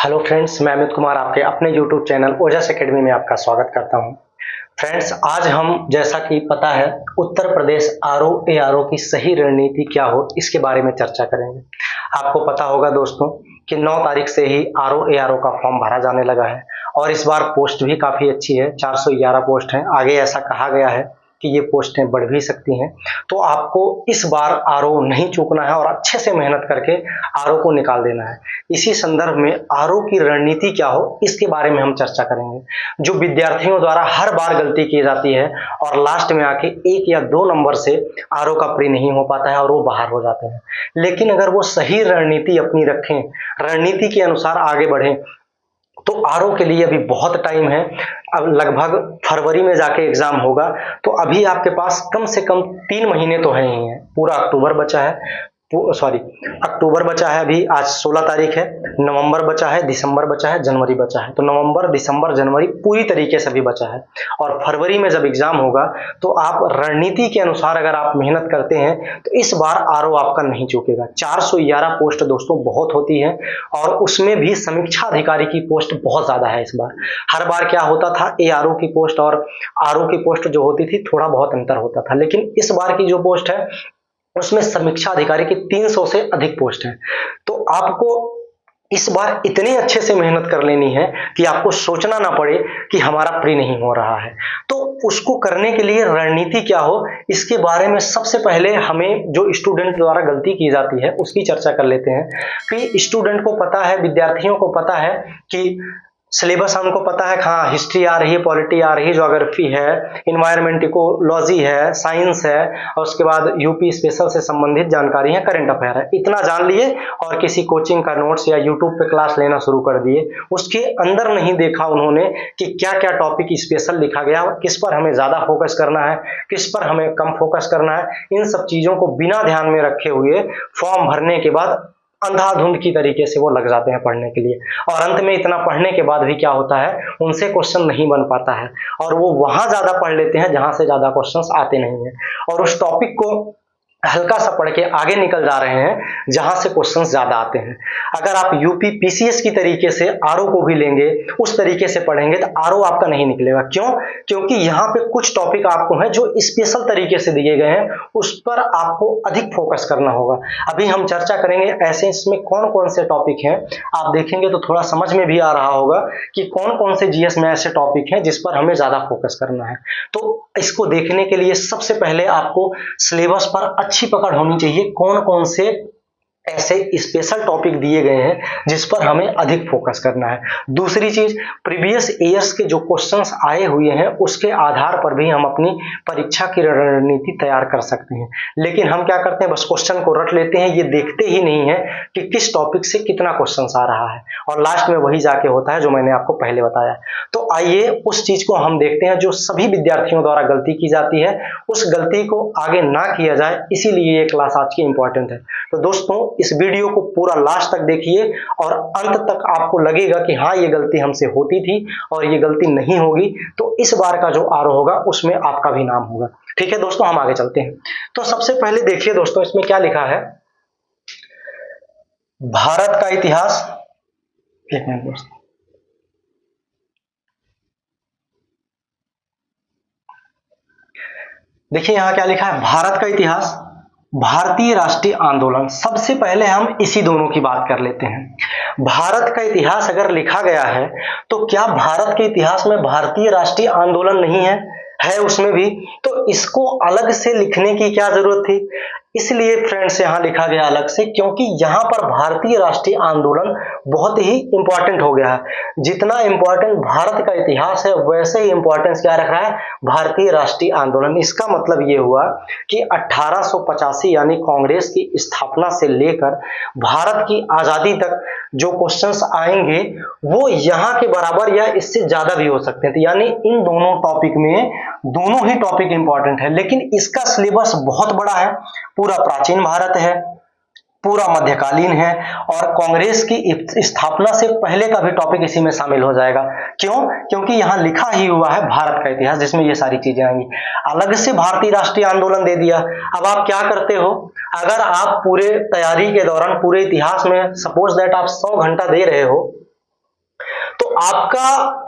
Hello friends, मैं अमित कुमार आपके अपने यूट्यूब चैनल ओजस एकेडमी में आपका स्वागत करता हूं। फ्रेंड्स, आज हम जैसा कि पता है उत्तर प्रदेश आरओ एआरओ की सही रणनीति क्या हो इसके बारे में चर्चा करेंगे। आपको पता होगा दोस्तों कि 9 तारीख से ही आरओ एआरओ का फॉर्म भरा जाने लगा है और इस बार पोस्ट भी काफ़ी अच्छी है। 411 पोस्ट हैं। आगे ऐसा कहा गया है कि ये पोस्टें बढ़ भी सकती हैं। तो आपको इस बार आरओ नहीं चूकना है और अच्छे से मेहनत करके आरओ को निकाल देना है। इसी संदर्भ में आरओ की रणनीति क्या हो इसके बारे में हम चर्चा करेंगे। जो विद्यार्थियों द्वारा हर बार गलती की जाती है और लास्ट में आके 1 या 2 नंबर से आरओ का प्री नहीं हो पाता है और वो बाहर हो जाते हैं। लेकिन अगर वो सही रणनीति अपनी रखें, रणनीति के अनुसार आगे बढ़ें, तो आरओ के लिए अभी बहुत टाइम है। अब लगभग फरवरी में जाके एग्जाम होगा, तो अभी आपके पास कम से कम 3 महीने तो है ही है। पूरा अक्टूबर बचा है, अक्टूबर बचा है, अभी आज 16 तारीख है। नवंबर बचा है, दिसंबर बचा है, जनवरी बचा है। तो नवंबर, दिसंबर, जनवरी पूरी तरीके से भी बचा है और फरवरी में जब एग्जाम होगा तो आप रणनीति के अनुसार अगर आप मेहनत करते हैं तो इस बार आरओ आपका नहीं चूकेगा। 411 पोस्ट दोस्तों बहुत होती है और उसमें भी समीक्षा अधिकारी की पोस्ट बहुत ज्यादा है इस बार। हर बार क्या होता था, एआरओ की पोस्ट और आरओ की पोस्ट जो होती थी थोड़ा बहुत अंतर होता था, लेकिन इस बार की जो पोस्ट है उसमें समीक्षा अधिकारी की 300 से अधिक पोस्ट है। तो आपको इस बार इतनी अच्छे से मेहनत कर लेनी है कि आपको सोचना ना पड़े कि हमारा प्री नहीं हो रहा है। तो उसको करने के लिए रणनीति क्या हो इसके बारे में सबसे पहले हमें जो स्टूडेंट द्वारा गलती की जाती है उसकी चर्चा कर लेते हैं। कि स्टूडेंट को पता है, विद्यार्थियों को पता है कि सिलेबस हमको पता है, हाँ हिस्ट्री आ रही है, पॉलिटी आ रही है, ज्योग्राफी है, इन्वायरमेंट इकोलॉजी है, साइंस है और उसके बाद यूपी स्पेशल से संबंधित जानकारी है, करंट अफेयर है। इतना जान लिए और किसी कोचिंग का नोट्स या यूट्यूब पे क्लास लेना शुरू कर दिए। उसके अंदर नहीं देखा उन्होंने कि क्या क्या टॉपिक स्पेशल लिखा गया, किस पर हमें ज्यादा फोकस करना है, किस पर हमें कम फोकस करना है। इन सब चीजों को बिना ध्यान में रखे हुए फॉर्म भरने के बाद अंधाधुंध की तरीके से वो लग जाते हैं पढ़ने के लिए और अंत में इतना पढ़ने के बाद भी क्या होता है, उनसे क्वेश्चन नहीं बन पाता है और वो वहां ज्यादा पढ़ लेते हैं जहां से ज्यादा क्वेश्चंस आते नहीं है और उस टॉपिक को हल्का सा पढ़ के आगे निकल जा रहे हैं जहां से क्वेश्चंस ज्यादा आते हैं। अगर आप यूपी पीसीएस की तरीके से आरओ को भी लेंगे, उस तरीके से पढ़ेंगे तो आरओ आपका नहीं निकलेगा। क्यों? क्योंकि यहाँ पे कुछ टॉपिक आपको है जो स्पेशल तरीके से दिए गए हैं, उस पर आपको अधिक फोकस करना होगा। अभी हम चर्चा करेंगे ऐसे इसमें कौन कौन से टॉपिक हैं। आप देखेंगे तो थोड़ा समझ में भी आ रहा होगा कि कौन कौन से जीएस में ऐसे टॉपिक हैं जिस पर हमें ज्यादा फोकस करना है। तो इसको देखने के लिए सबसे पहले आपको सिलेबस पर अच्छी पकड़ होनी चाहिए, कौन कौन से ऐसे स्पेशल टॉपिक दिए गए हैं जिस पर हमें अधिक फोकस करना है। दूसरी चीज, प्रीवियस ईयर्स के जो क्वेश्चंस आए हुए हैं उसके आधार पर भी हम अपनी परीक्षा की रणनीति तैयार कर सकते हैं। लेकिन हम क्या करते हैं, बस क्वेश्चन को रट लेते हैं, ये देखते ही नहीं है कि किस टॉपिक से कितना क्वेश्चन आ रहा है और लास्ट में वही जाके होता है जो मैंने आपको पहले बताया। तो आइए उस चीज को हम देखते हैं जो सभी विद्यार्थियों द्वारा गलती की जाती है, उस गलती को आगे ना किया जाए, इसीलिए ये क्लास आज की इंपॉर्टेंट है। तो दोस्तों इस वीडियो को पूरा लास्ट तक देखिए और अंत तक आपको लगेगा कि हाँ ये गलती हमसे होती थी और ये गलती नहीं होगी, तो इस बार का जो आरओ होगा उसमें आपका भी नाम होगा। ठीक है दोस्तों, हम आगे चलते हैं। तो सबसे पहले देखिए दोस्तों इसमें क्या लिखा है, भारत का इतिहास। एक मिनट दोस्तों, देखिए यहां क्या लिखा है, भारत का इतिहास, भारतीय राष्ट्रीय आंदोलन। सबसे पहले हम इसी दोनों की बात कर लेते हैं। भारत का इतिहास अगर लिखा गया है तो क्या भारत के इतिहास में भारतीय राष्ट्रीय आंदोलन नहीं है उसमें भी, तो इसको अलग से लिखने की क्या जरूरत थी। इसलिए फ्रेंड्स यहां लिखा गया अलग से क्योंकि यहां पर भारतीय राष्ट्रीय आंदोलन बहुत ही इंपॉर्टेंट हो गया है। जितना इंपॉर्टेंट भारत का इतिहास है वैसे ही इंपॉर्टेंस क्या रख रहा है, भारतीय राष्ट्रीय आंदोलन। इसका मतलब ये हुआ कि 1885 यानी कांग्रेस की स्थापना से लेकर भारत की आजादी तक जो क्वेश्चंस आएंगे वो यहाँ के बराबर या इससे ज्यादा भी हो सकते हैं। यानी इन दोनों टॉपिक में दोनों ही टॉपिक इंपॉर्टेंट है, लेकिन इसका सिलेबस बहुत बड़ा है। पूरा प्राचीन भारत है, पूरा मध्यकालीन है और कांग्रेस की स्थापना से पहले का भी टॉपिक इसी में शामिल हो जाएगा। क्यों? क्योंकि यहां लिखा ही हुआ है भारत का इतिहास जिसमें ये सारी चीजें आएंगी। अलग से भारतीय राष्ट्रीय आंदोलन दे दिया। अब आप क्या करते हो, अगर आप पूरे तैयारी के दौरान पूरे इतिहास में सपोज दैट आप 100 घंटा दे रहे हो आपका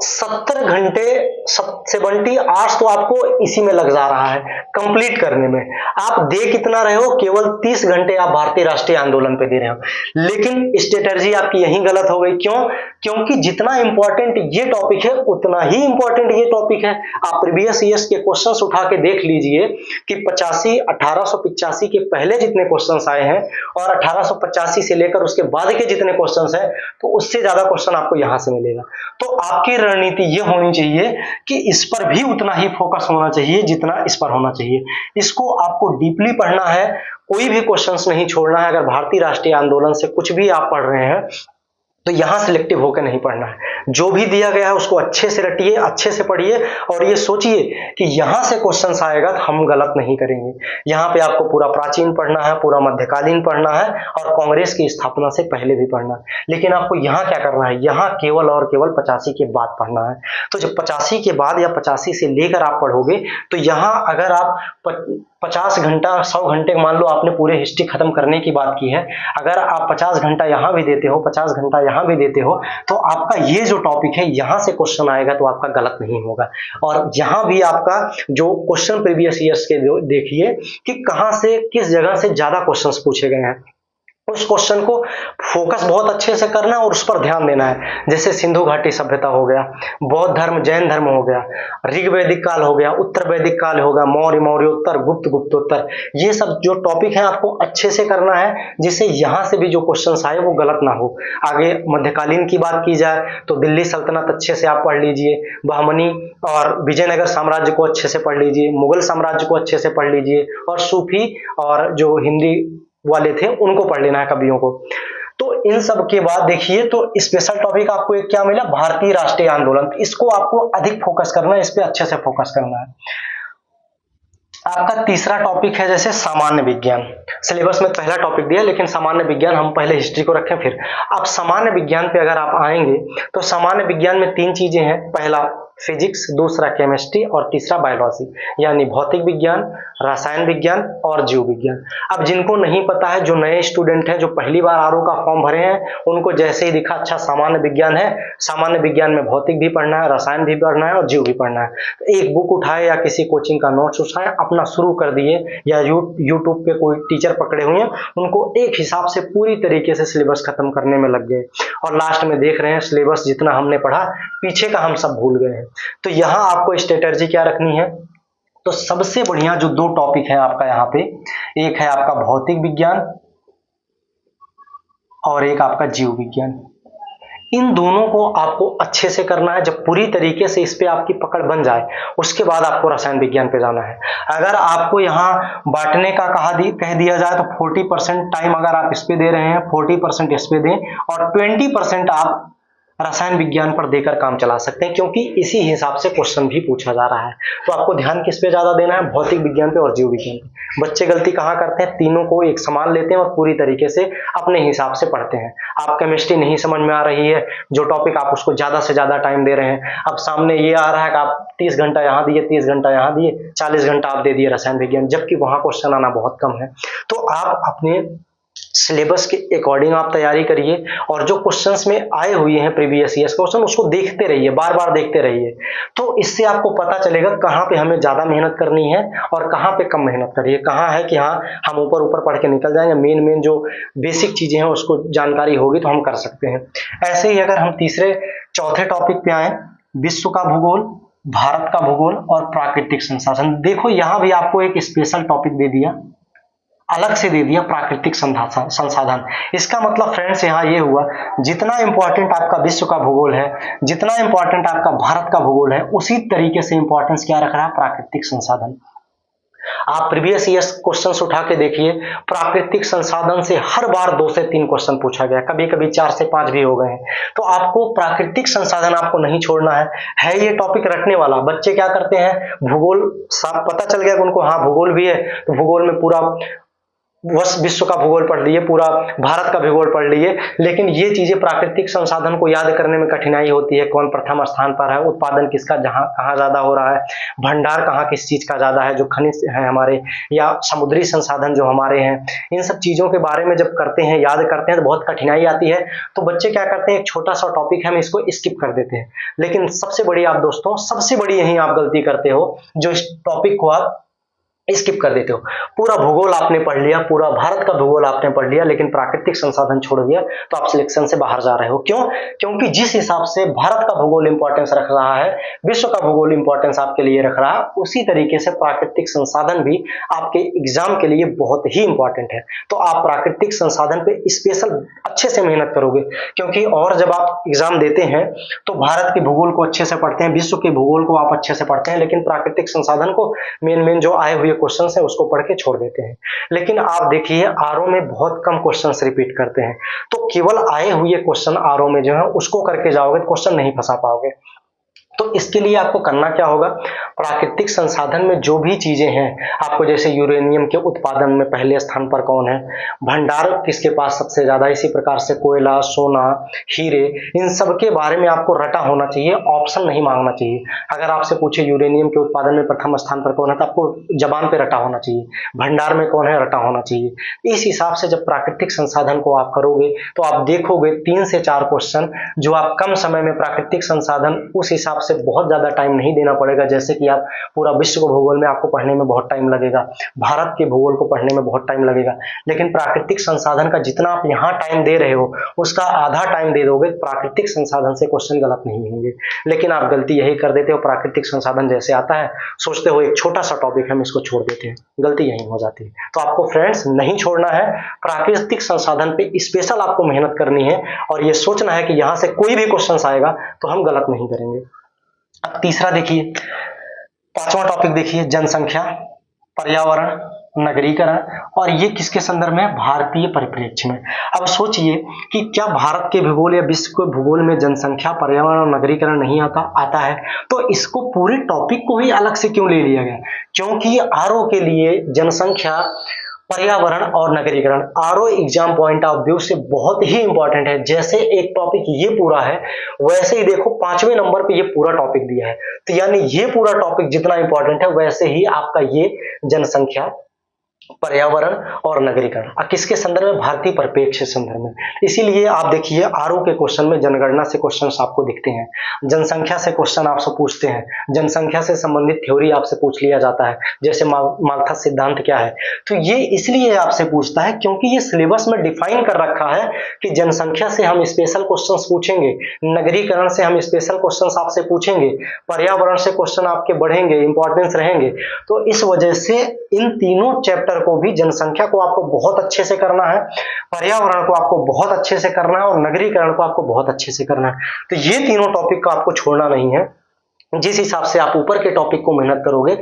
70 घंटे 70 आवर्स तो आपको इसी में लग जा रहा है कंप्लीट करने में। आप दे कितना रहे हो, केवल 30 घंटे आप भारतीय राष्ट्रीय आंदोलन पे दे रहे हो। लेकिन स्ट्रेटजी आपकी यही गलत हो गई। क्यों? क्योंकि जितना इंपॉर्टेंट ये टॉपिक है उतना ही इंपॉर्टेंट ये टॉपिक है। आप प्रीवियस ईयर्स के क्वेश्चंस उठा के देख लीजिए कि 1885 के पहले जितने क्वेश्चंस आए हैं और 1885 से लेकर उसके बाद के जितने क्वेश्चंस हैं, तो उससे ज्यादा क्वेश्चन आपको यहां से मिलेगा। तो आपकी रणनीति ये होनी चाहिए कि इस पर भी उतना ही फोकस होना चाहिए जितना इस पर होना चाहिए। इसको आपको डीपली पढ़ना है, कोई भी क्वेश्चंस नहीं छोड़ना है। अगर भारतीय राष्ट्रीय आंदोलन से कुछ भी आप पढ़ रहे हैं तो यहां सिलेक्टिव होकर नहीं पढ़ना है। जो भी दिया गया है उसको अच्छे से रटिए, अच्छे से पढ़िए और ये सोचिए कि यहां से क्वेश्चंस आएगा तो हम गलत नहीं करेंगे। यहां पे आपको पूरा प्राचीन पढ़ना है, पूरा मध्यकालीन पढ़ना है और कांग्रेस की स्थापना से पहले भी पढ़ना है। लेकिन आपको यहां क्या करना है, यहां केवल और केवल 85 के बाद पढ़ना है। तो जब 85 के बाद या 85 से लेकर आप पढ़ोगे तो यहां अगर आप 50 घंटा 100 घंटे मान लो आपने पूरे हिस्ट्री खत्म करने की बात की है, अगर आप 50 घंटा यहां भी देते हो, 50 घंटा यहां भी देते हो, तो आपका ये जो टॉपिक है यहां से क्वेश्चन आएगा तो आपका गलत नहीं होगा। और यहां भी आपका जो क्वेश्चन प्रीवियस ईयर्स के देखिए कि कहां से किस जगह से ज्यादा क्वेश्चंस पूछे गए हैं, उस क्वेश्चन को फोकस बहुत अच्छे से करना है और उस पर ध्यान देना है। जैसे सिंधु घाटी सभ्यता हो गया, बौद्ध धर्म जैन धर्म हो गया, ऋग वैदिक काल हो गया, उत्तर वैदिक काल हो गया, मौर्य मौर्योत्तर, गुप्त गुप्तोत्तर, ये सब जो टॉपिक है आपको अच्छे से करना है जिससे यहां से भी जो क्वेश्चन आए वो गलत ना हो। आगे मध्यकालीन की बात की जाए तो दिल्ली सल्तनत अच्छे से आप पढ़ लीजिए, बहमनी और विजयनगर साम्राज्य को अच्छे से पढ़ लीजिए, मुगल साम्राज्य को अच्छे से पढ़ लीजिए और सूफी और जो हिंदी वाले थे उनको पढ़ लेना है, कवियों को। तो इन सब के बाद देखिए तो स्पेशल टॉपिक आपको एक क्या मिला, भारतीय राष्ट्रीय आंदोलन। इसको आपको अधिक फोकस करना है, इस पे अच्छे से फोकस करना है। आपका तीसरा टॉपिक है जैसे सामान्य विज्ञान। सिलेबस में पहला टॉपिक दिया लेकिन सामान्य विज्ञान हम पहले हिस्ट्री को रखें फिर। अब सामान्य विज्ञान पे अगर आप आएंगे तो सामान्य विज्ञान में 3 चीजें हैं, पहला फिजिक्स, दूसरा केमिस्ट्री और तीसरा बायोलॉजी, यानी भौतिक विज्ञान, रसायन विज्ञान और जीव विज्ञान। अब जिनको नहीं पता है, जो नए स्टूडेंट हैं, जो पहली बार आरओ का फॉर्म भरे हैं, उनको जैसे ही दिखा अच्छा सामान्य विज्ञान है, सामान्य विज्ञान में भौतिक भी पढ़ना है, रसायन भी पढ़ना है और जीव भी पढ़ना है, तो एक बुक उठाए या किसी कोचिंग का नोट्स उठाए, अपना शुरू कर दिए, या यूट्यूब पे कोई टीचर पकड़े हुए हैं उनको एक हिसाब से पूरी तरीके से सिलेबस खत्म करने में लग गए और लास्ट में देख रहे हैं सिलेबस जितना हमने पढ़ा पीछे का हम सब भूल गए हैं। तो यहां आपको स्ट्रेटजी क्या रखनी है, तो सबसे बढ़िया जो 2 टॉपिक है आपका यहाँ पे, एक है आपका भौतिक विज्ञान और एक आपका जीव विज्ञान। इन दोनों को आपको अच्छे से करना है। जब पूरी तरीके से इस पे आपकी पकड़ बन जाए उसके बाद आपको रसायन विज्ञान पे जाना है। अगर आपको यहाँ बांटने का कह दिया जाए तो 40% टाइम अगर आप इस पे दे रहे हैं, 40% इस पे दें और 20% आप रसायन विज्ञान पर देकर काम चला सकते हैं, क्योंकि इसी हिसाब से क्वेश्चन भी पूछा जा रहा है। तो आपको ध्यान किस पे ज्यादा देना है, भौतिक विज्ञान पे और जीव विज्ञान पे। बच्चे गलती कहाँ करते हैं, तीनों को एक समान लेते हैं और पूरी तरीके से अपने हिसाब से पढ़ते हैं। आप केमिस्ट्री नहीं समझ में आ रही है, जो टॉपिक आप उसको ज्यादा से ज्यादा टाइम दे रहे हैं। अब सामने ये आ रहा है कि आप 30 घंटा यहाँ दिए, 30 घंटा यहाँ दिए, 40 घंटा आप दे दिए रसायन विज्ञान, जबकि वहां क्वेश्चन आना बहुत कम है। तो आप अपने सिलेबस के अकॉर्डिंग आप तैयारी करिए और जो क्वेश्चंस में आए हुए हैं प्रीवियस ईयर्स क्वेश्चन उसको देखते रहिए, बार बार देखते रहिए। तो इससे आपको पता चलेगा कहाँ पे हमें ज्यादा मेहनत करनी है और कहाँ पे कम मेहनत करिए, कहाँ है कि हाँ हम ऊपर ऊपर पढ़ के निकल जाएंगे, मेन जो बेसिक चीजें हैं उसको जानकारी होगी तो हम कर सकते हैं। ऐसे ही अगर हम चौथे टॉपिक पे आए, विश्व का भूगोल, भारत का भूगोल और प्राकृतिक संसाधन। देखो यहाँ भी आपको एक स्पेशल टॉपिक दे दिया, अलग से दे दिया, प्राकृतिक संसाधन। इसका मतलब फ्रेंड्स यहाँ ये हुआ, जितना इंपॉर्टेंट आपका विश्व का भूगोल है, जितना इंपॉर्टेंट आपका भारत का भूगोल है, उसी तरीके से इंपॉर्टेंस क्या रख रहा है, प्राकृतिक संसाधन। आप प्रीवियस ईयर्स क्वेश्चंस उठा के देखिए, प्राकृतिक संसाधन से हर बार 2 से 3 क्वेश्चन पूछा गया, कभी कभी 4 से 5 भी हो गए हैं। तो आपको प्राकृतिक संसाधन आपको नहीं छोड़ना है ये टॉपिक रटने वाला। बच्चे क्या करते हैं, भूगोल पता चल गया कि उनको हाँ भूगोल भी है, तो भूगोल में पूरा विश्व का भूगोल पढ़ लिए, पूरा भारत का भूगोल पढ़ लिए, लेकिन ये चीजें प्राकृतिक संसाधन को याद करने में कठिनाई होती है। कौन प्रथम स्थान पर है, उत्पादन किसका जहां कहाँ ज्यादा हो रहा है, भंडार कहाँ किस चीज का ज्यादा है, जो खनिज है हमारे या समुद्री संसाधन जो हमारे हैं, इन सब चीजों के बारे में जब करते हैं, याद करते हैं तो बहुत कठिनाई आती है। तो बच्चे क्या करते हैं, एक छोटा सा टॉपिक है हम इसको स्किप कर देते हैं। लेकिन सबसे बड़ी आप दोस्तों, सबसे बड़ी यही आप गलती करते हो, जो इस टॉपिक को आप स्किप कर देते हो। पूरा भूगोल आपने पढ़ लिया, पूरा भारत का भूगोल आपने पढ़ लिया, लेकिन प्राकृतिक संसाधन छोड़ दिया, तो आप सिलेक्शन से बाहर जा रहे हो। क्यों? क्योंकि जिस हिसाब से भारत का भूगोल इंपॉर्टेंस रख रहा है, विश्व का भूगोल इंपॉर्टेंस आपके लिए रख रहा है, उसी तरीके से प्राकृतिक संसाधन भी आपके एग्जाम के लिए बहुत ही इंपॉर्टेंट है। तो आप प्राकृतिक संसाधन पे स्पेशल अच्छे से मेहनत करोगे, क्योंकि और जब आप एग्जाम देते हैं तो भारत के भूगोल को अच्छे से पढ़ते हैं, विश्व के भूगोल को आप अच्छे से पढ़ते हैं, लेकिन प्राकृतिक संसाधन को मेन जो आए हुए क्वेश्चन है उसको पढ़ के छोड़ देते हैं। लेकिन आप देखिए आरओ में बहुत कम क्वेश्चंस रिपीट करते हैं, तो केवल आए हुए क्वेश्चन आरओ में जो है उसको करके जाओगे तो क्वेश्चन नहीं फंसा पाओगे। तो इसके लिए आपको करना क्या होगा, प्राकृतिक संसाधन में जो भी चीजें हैं आपको, जैसे यूरेनियम के उत्पादन में पहले स्थान पर कौन है, भंडार किसके पास सबसे ज्यादा, इसी प्रकार से कोयला, सोना, हीरे, इन सब के बारे में आपको रटा होना चाहिए, ऑप्शन नहीं मांगना चाहिए। अगर आपसे पूछे यूरेनियम के उत्पादन में प्रथम स्थान पर कौन है, तो आपको जबान पे रटा होना चाहिए, भंडार में कौन है, रटा होना चाहिए। इस हिसाब से जब प्राकृतिक संसाधन को आप करोगे तो आप देखोगे 3 से 4 क्वेश्चन जो आप कम समय में प्राकृतिक संसाधन, उस हिसाब से बहुत ज्यादा टाइम नहीं देना पड़ेगा। जैसे कि आप पूरा विश्व को भूगोल में आपको पढ़ने में बहुत टाइम लगेगा, भारत के भूगोल को पढ़ने में बहुत टाइम लगेगा, लेकिन प्राकृतिक संसाधन का जितना आप यहाँ टाइम दे रहे हो उसका आधा टाइम दे दोगे, प्राकृतिक संसाधन से क्वेश्चन गलत नहीं होंगे। लेकिन आप गलती यही कर देते हो, प्राकृतिक संसाधन जैसे आता है सोचते हो एक छोटा सा टॉपिक हम इसको छोड़ देते हैं, गलती यही हो जाती है। तो आपको फ्रेंड्स नहीं छोड़ना है, प्राकृतिक संसाधन पे स्पेशल आपको मेहनत करनी है और ये सोचना है कि यहाँ से कोई भी क्वेश्चन आएगा तो हम गलत नहीं करेंगे। अब तीसरा देखिए, 5वां टॉपिक देखिए, जनसंख्या, पर्यावरण, नगरीकरण, और ये किसके संदर्भ में, भारतीय परिप्रेक्ष्य में। अब सोचिए कि क्या भारत के भूगोल या विश्व के भूगोल में जनसंख्या, पर्यावरण और नगरीकरण नहीं आता है, तो इसको पूरे टॉपिक को ही अलग से क्यों ले लिया गया? क्योंकि आरओ के लिए जनसंख्या, पर्यावरण और नगरीकरण RO exam point of view से बहुत ही इंपॉर्टेंट है। जैसे एक टॉपिक ये पूरा है, वैसे ही देखो 5वें नंबर पे ये पूरा टॉपिक दिया है, तो यानी ये पूरा टॉपिक जितना इंपॉर्टेंट है वैसे ही आपका ये जनसंख्या, पर्यावरण और नगरीकरण किसके संदर्भ में, भारतीय परिप्रेक्ष्य संदर्भ में। इसीलिए आप देखिए आरओ के क्वेश्चन में जनगणना से क्वेश्चंस आपको दिखते हैं, जनसंख्या से क्वेश्चन आपसे पूछते हैं, जनसंख्या से संबंधित थ्योरी आपसे पूछ लिया जाता है, जैसे माल्थस सिद्धांत क्या है। तो ये इसलिए आपसे पूछता है क्योंकि ये सिलेबस में डिफाइन कर रखा है कि जनसंख्या से हम स्पेशल क्वेश्चन पूछेंगे, नगरीकरण से हम स्पेशल क्वेश्चन आपसे पूछेंगे, पर्यावरण से क्वेश्चन आपके बढ़ेंगे, इंपॉर्टेंस रहेंगे। तो इस वजह से इन तीनों चैप्टर को भी, जनसंख्या को आपको बहुत अच्छे से करना है, पर्यावरण को आपको बहुत अच्छे से करना है और नगरीकरण को आपको बहुत अच्छे से करना है। तो ये तीनों टॉपिक को आपको छोड़ना नहीं है। जिस हिसाब से आप ऊपर के टॉपिक को मेहनत करोगे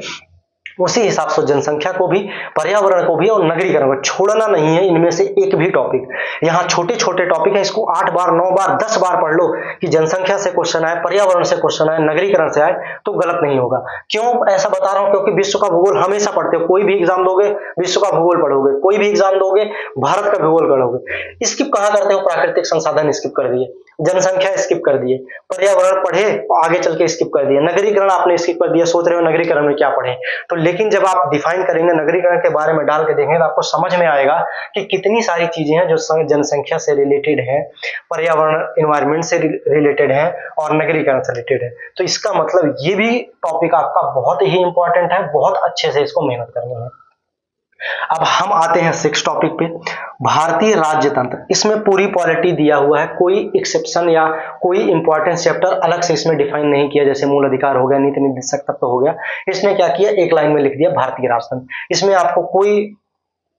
उसी हिसाब से जनसंख्या को भी, पर्यावरण को भी और नगरीकरण को छोड़ना नहीं है, इनमें से एक भी टॉपिक। यहाँ छोटे छोटे टॉपिक है, इसको 8 बार 9 बार 10 बार पढ़ लो कि जनसंख्या से क्वेश्चन आए, पर्यावरण से क्वेश्चन आए, नगरीकरण से आए, तो गलत नहीं होगा। क्यों ऐसा बता रहा हूं, क्योंकि विश्व का भूगोल हमेशा पढ़ते हो, कोई भी एग्जाम दोगे विश्व का भूगोल पढ़ोगे, कोई भी एग्जाम दोगे भारत का भूगोल पढ़ोगे। स्किप कहां करते हो, प्राकृतिक संसाधन स्किप कर दिए, जनसंख्या स्किप कर दिए, पर्यावरण पढ़े आगे चल के स्किप कर दिए, नगरीकरण आपने स्किप कर दिया, सोच रहे हो नगरीकरण में क्या पढ़े। तो लेकिन जब आप डिफाइन करेंगे, नगरीकरण के बारे में डाल के देखेंगे तो आपको समझ में आएगा कि कितनी सारी चीजें हैं जो जनसंख्या से रिलेटेड है, पर्यावरण एनवायरनमेंट से रिलेटेड है और नगरीकरण से रिलेटेड है। तो इसका मतलब ये भी टॉपिक आपका बहुत ही इंपॉर्टेंट है, बहुत अच्छे से इसको मेहनत करनी है। अब हम आते हैं 6 टॉपिक पे, भारतीय राज्य तंत्र। इसमें पूरी पॉलिटी दिया हुआ है, कोई एक्सेप्शन या कोई इंपॉर्टेंट चैप्टर अलग से इसमें डिफाइन नहीं किया, जैसे मूल अधिकार हो गया, नीति निर्देशक तत्व हो गया। इसने क्या किया, एक लाइन में लिख दिया भारतीय राज्य तंत्र। इसमें आपको कोई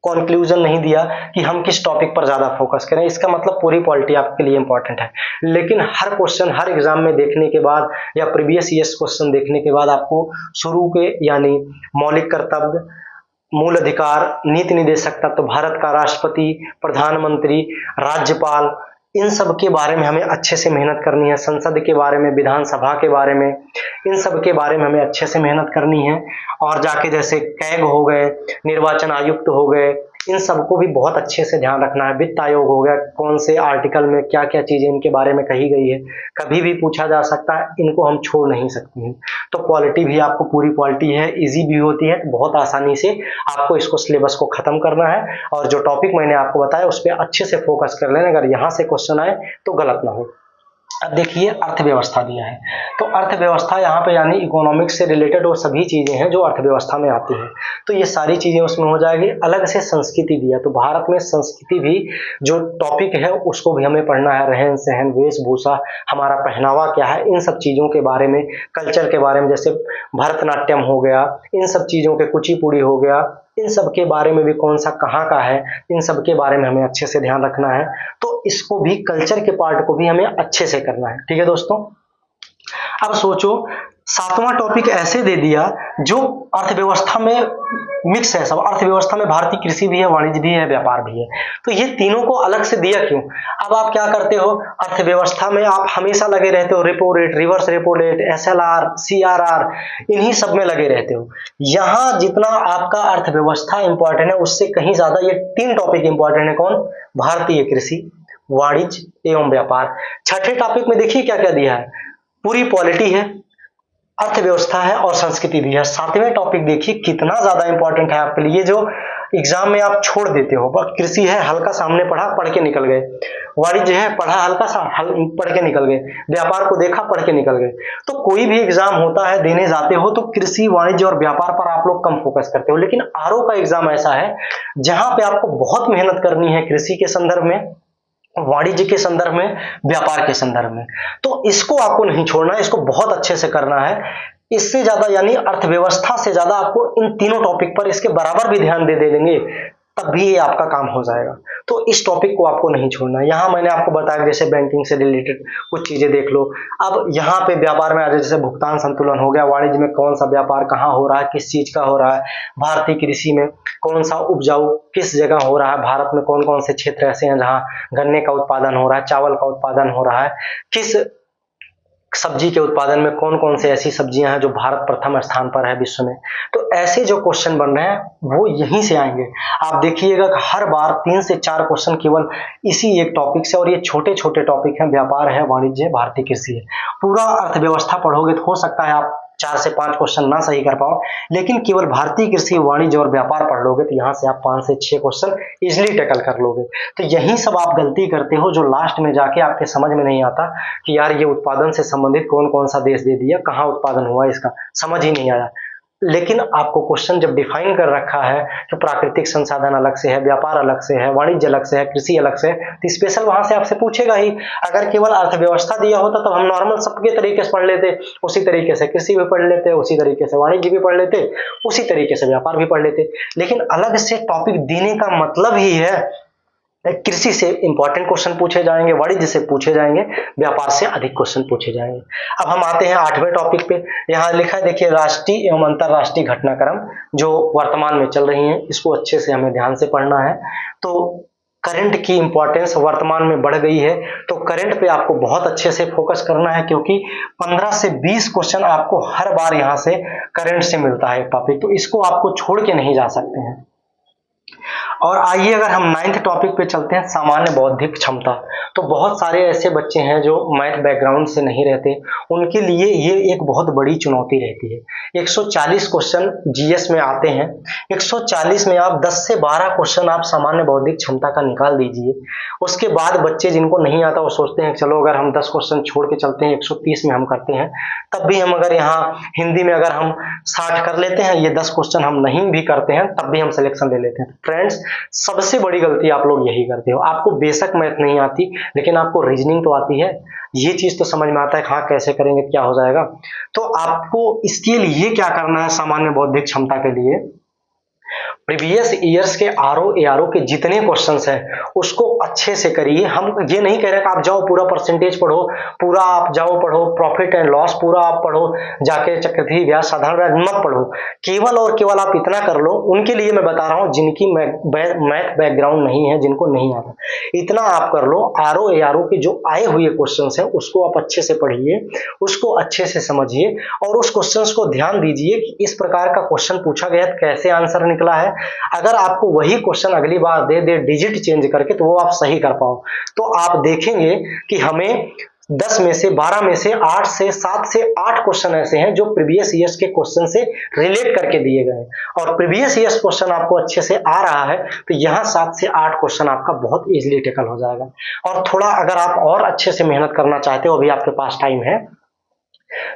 कंक्लूजन नहीं दिया कि हम किस टॉपिक पर ज्यादा फोकस करें, इसका मतलब पूरी पॉलिटी आपके लिए इंपॉर्टेंट है। लेकिन हर क्वेश्चन हर एग्जाम में देखने के बाद या प्रीवियस ईयर्स क्वेश्चन देखने के बाद आपको शुरू के यानी मौलिक कर्तव्य, मूल अधिकार, नीति निदेशक तत्व, भारत का राष्ट्रपति, प्रधानमंत्री, राज्यपाल, इन सब के बारे में हमें अच्छे से मेहनत करनी है। संसद के बारे में, विधानसभा के बारे में, इन सब के बारे में हमें अच्छे से मेहनत करनी है। और जाके जैसे कैग हो गए, निर्वाचन आयुक्त हो गए, इन सबको भी बहुत अच्छे से ध्यान रखना है। वित्त आयोग हो गया, कौन से आर्टिकल में क्या क्या चीजें इनके बारे में कही गई है, कभी भी पूछा जा सकता है, इनको हम छोड़ नहीं सकते हैं। तो पॉलिटी भी आपको पूरी पॉलिटी है, इजी भी होती है, तो बहुत आसानी से आपको इसको सिलेबस को खत्म करना है और जो टॉपिक मैंने आपको बताया उस पर अच्छे से फोकस कर लेना। अगर यहाँ से क्वेश्चन आए तो गलत ना हो। अब देखिए अर्थव्यवस्था दिया है, तो अर्थव्यवस्था यहाँ पे यानी इकोनॉमिक्स से रिलेटेड वो सभी चीजें हैं जो अर्थव्यवस्था में आती हैं, तो ये सारी चीजें उसमें हो जाएगी। अलग से संस्कृति दिया, तो भारत में संस्कृति भी जो टॉपिक है उसको भी हमें पढ़ना है। रहन सहन, वेशभूषा, हमारा पहनावा क्या है, इन सब चीजों के बारे में, कल्चर के बारे में, जैसे भरतनाट्यम हो गया, इन सब चीजों के, कुचिपुड़ी हो गया, इन सब के बारे में भी कौन सा कहाँ का है, इन सब के बारे में हमें अच्छे से ध्यान रखना है। तो इसको भी, कल्चर के पार्ट को भी हमें अच्छे से करना है। ठीक है दोस्तों, अब सोचो 7वां टॉपिक ऐसे दे दिया जो अर्थव्यवस्था में मिक्स है सब। अर्थव्यवस्था में भारतीय कृषि भी है, वाणिज्य भी है, व्यापार भी है, तो ये तीनों को अलग से दिया क्यों? अब आप क्या करते हो, अर्थव्यवस्था में आप हमेशा लगे रहते हो, repo rate, reverse repo rate, SLR, CRR, इन्हीं सब में लगे रहते हो। यहाँ जितना आपका अर्थव्यवस्था इंपॉर्टेंट है उससे कहीं ज्यादा ये 3 टॉपिक इंपॉर्टेंट है। कौन? भारतीय कृषि, वाणिज्य एवं व्यापार। छठे टॉपिक में देखिए क्या क्या दिया है, पूरी पॉलिटी है, अर्थव्यवस्था है और संस्कृति भी है। 7वें टॉपिक देखिए कितना ज्यादा इंपॉर्टेंट है आपके लिए, जो एग्जाम में आप छोड़ देते हो। कृषि है, हल्का सामने पढ़ा, पढ़ के निकल गए। वाणिज्य है, पढ़ा हल्का सा, पढ़ के निकल गए। व्यापार को देखा, पढ़ के निकल गए। तो कोई भी एग्जाम होता है, देने जाते हो तो कृषि, वाणिज्य और व्यापार पर आप लोग कम फोकस करते हो, लेकिन आरओ का एग्जाम ऐसा है जहां पे आपको बहुत मेहनत करनी है, कृषि के संदर्भ में, वाणिज्य के संदर्भ में, व्यापार के संदर्भ में। तो इसको आपको नहीं छोड़ना है, इसको बहुत अच्छे से करना है। इससे ज्यादा यानी अर्थव्यवस्था से ज्यादा आपको इन तीनों टॉपिक पर इसके बराबर भी ध्यान दे देंगे तब भी ये आपका काम हो जाएगा। तो इस टॉपिक को आपको नहीं छोड़ना है। यहाँ मैंने आपको बताया जैसे बैंकिंग से रिलेटेड कुछ चीजें देख लो। अब यहाँ पे व्यापार में आ जाए, जैसे भुगतान संतुलन हो गया, वाणिज्य में कौन सा व्यापार कहाँ हो रहा है, किस चीज का हो रहा है, भारतीय कृषि में कौन सा उपजाऊ किस जगह हो रहा है, भारत में कौन कौन से क्षेत्र ऐसे हैं जहाँ गन्ने का उत्पादन हो रहा है, चावल का उत्पादन हो रहा है, किस सब्जी के उत्पादन में कौन कौन से ऐसी सब्जियां हैं जो भारत प्रथम स्थान पर है विश्व में। तो ऐसे जो क्वेश्चन बन रहे हैं वो यहीं से आएंगे। आप देखिएगा कि हर बार 3 से 4 क्वेश्चन केवल इसी एक टॉपिक से, और ये छोटे छोटे टॉपिक हैं, व्यापार है, वाणिज्य है, भारतीय कृषि है। पूरा अर्थव्यवस्था पढ़ोगे तो हो सकता है आप 4 से 5 क्वेश्चन ना सही कर पाओ, लेकिन केवल भारतीय कृषि, वाणिज्य और व्यापार पढ़ लोगे तो यहाँ से आप 5 से 6 क्वेश्चन इजिली टैकल कर लोगे। तो यही सब आप गलती करते हो जो लास्ट में जाके आपके समझ में नहीं आता कि यार ये उत्पादन से संबंधित कौन कौन सा देश दे दिया, कहाँ उत्पादन हुआ, इसका समझ ही नहीं आया। लेकिन आपको क्वेश्चन जब डिफाइन कर रखा है तो प्राकृतिक संसाधन अलग से है, व्यापार अलग से है, वाणिज्य अलग से है, कृषि अलग से है, तो स्पेशल वहां से आपसे पूछेगा ही। अगर केवल अर्थव्यवस्था दिया होता तो हम नॉर्मल सबके तरीके से पढ़ लेते, उसी तरीके से कृषि भी पढ़ लेते, उसी तरीके से वाणिज्य भी पढ़ लेते, उसी तरीके से व्यापार भी पढ़ लेते। लेकिन अलग से टॉपिक देने का मतलब ही है कृषि से इंपॉर्टेंट क्वेश्चन पूछे जाएंगे, वाणिज्य से पूछे जाएंगे, व्यापार से अधिक क्वेश्चन पूछे जाएंगे। अब हम आते हैं 8वें टॉपिक पे। यहाँ लिखा है देखिए, राष्ट्रीय एवं अंतरराष्ट्रीय घटनाक्रम जो वर्तमान में चल रही हैं, इसको अच्छे से हमें ध्यान से पढ़ना है। तो करंट की इंपॉर्टेंस वर्तमान में बढ़ गई है, तो करंट पे आपको बहुत अच्छे से फोकस करना है, क्योंकि 15 से 20 क्वेश्चन आपको हर बार यहाँ से करंट से मिलता है टॉपिक, तो इसको आपको छोड़ के नहीं जा सकते हैं। और आइए अगर हम 9th टॉपिक पे चलते हैं, सामान्य बौद्धिक क्षमता। तो बहुत सारे ऐसे बच्चे हैं जो मैथ बैकग्राउंड से नहीं रहते, उनके लिए ये एक बहुत बड़ी चुनौती रहती है। 140 क्वेश्चन जीएस में आते हैं, 140 में आप 10 से 12 क्वेश्चन आप सामान्य बौद्धिक क्षमता का निकाल दीजिए। उसके बाद बच्चे जिनको नहीं आता वो सोचते हैं चलो अगर हम 10 क्वेश्चन छोड़ के चलते हैं, 130 में हम करते हैं, तब भी हम अगर यहाँ हिंदी में अगर हम 60 कर लेते हैं, ये 10 क्वेश्चन हम नहीं भी करते हैं तब भी हम सिलेक्शन ले लेते हैं। फ्रेंड्स, सबसे बड़ी गलती आप लोग यही करते हो। आपको बेशक मैथ नहीं आती, लेकिन आपको रीजनिंग तो आती है, ये चीज तो समझ में आता है हाँ कैसे करेंगे क्या हो जाएगा। तो आपको इसके लिए क्या करना है, सामान्य बौद्धिक क्षमता के लिए प्रीवियस ईयर्स के आरओ एआरओ के जितने क्वेश्चंस हैं उसको अच्छे से करिए। हम ये नहीं कह रहे कि आप जाओ पूरा परसेंटेज पढ़ो, पूरा आप जाओ पढ़ो प्रॉफिट एंड लॉस, पूरा आप पढ़ो जाके चक्रवृद्धि ब्याज, साधारण ब्याज मत पढ़ो। केवल और केवल आप इतना कर लो। उनके लिए मैं बता रहा हूं जिनकी मैथ बैकग्राउंड नहीं है, जिनको नहीं आता, इतना आप कर लो। आरओ एआरओ के जो आए हुए क्वेश्चंस हैं उसको आप अच्छे से पढ़िए, उसको अच्छे से समझिए और उस क्वेश्चंस को ध्यान दीजिए कि इस प्रकार का क्वेश्चन पूछा गया कैसे आंसर निकला है, अगर आपको वही क्वेश्चन अगली बार दे दे डिजिट चेंज करके, तो वो आप सही कर पाओ। तो आप देखेंगे कि हमें 10 में से 12 में से 8 से 7 से 8 क्वेश्चन ऐसे हैं जो प्रीवियस ईयर्स के क्वेश्चन से रिलेट करके दिए गए हैं, और प्रीवियस ईयर्स क्वेश्चन आपको अच्छे से आ रहा है तो यहाँ 7 से 8 क्वेश्चन आपका बहुत इजीली टेकल हो जाएगा। और थोड़ा अगर आप और अच्छे से मेहनत करना चाहते हो, अभी आपके पास टाइम है,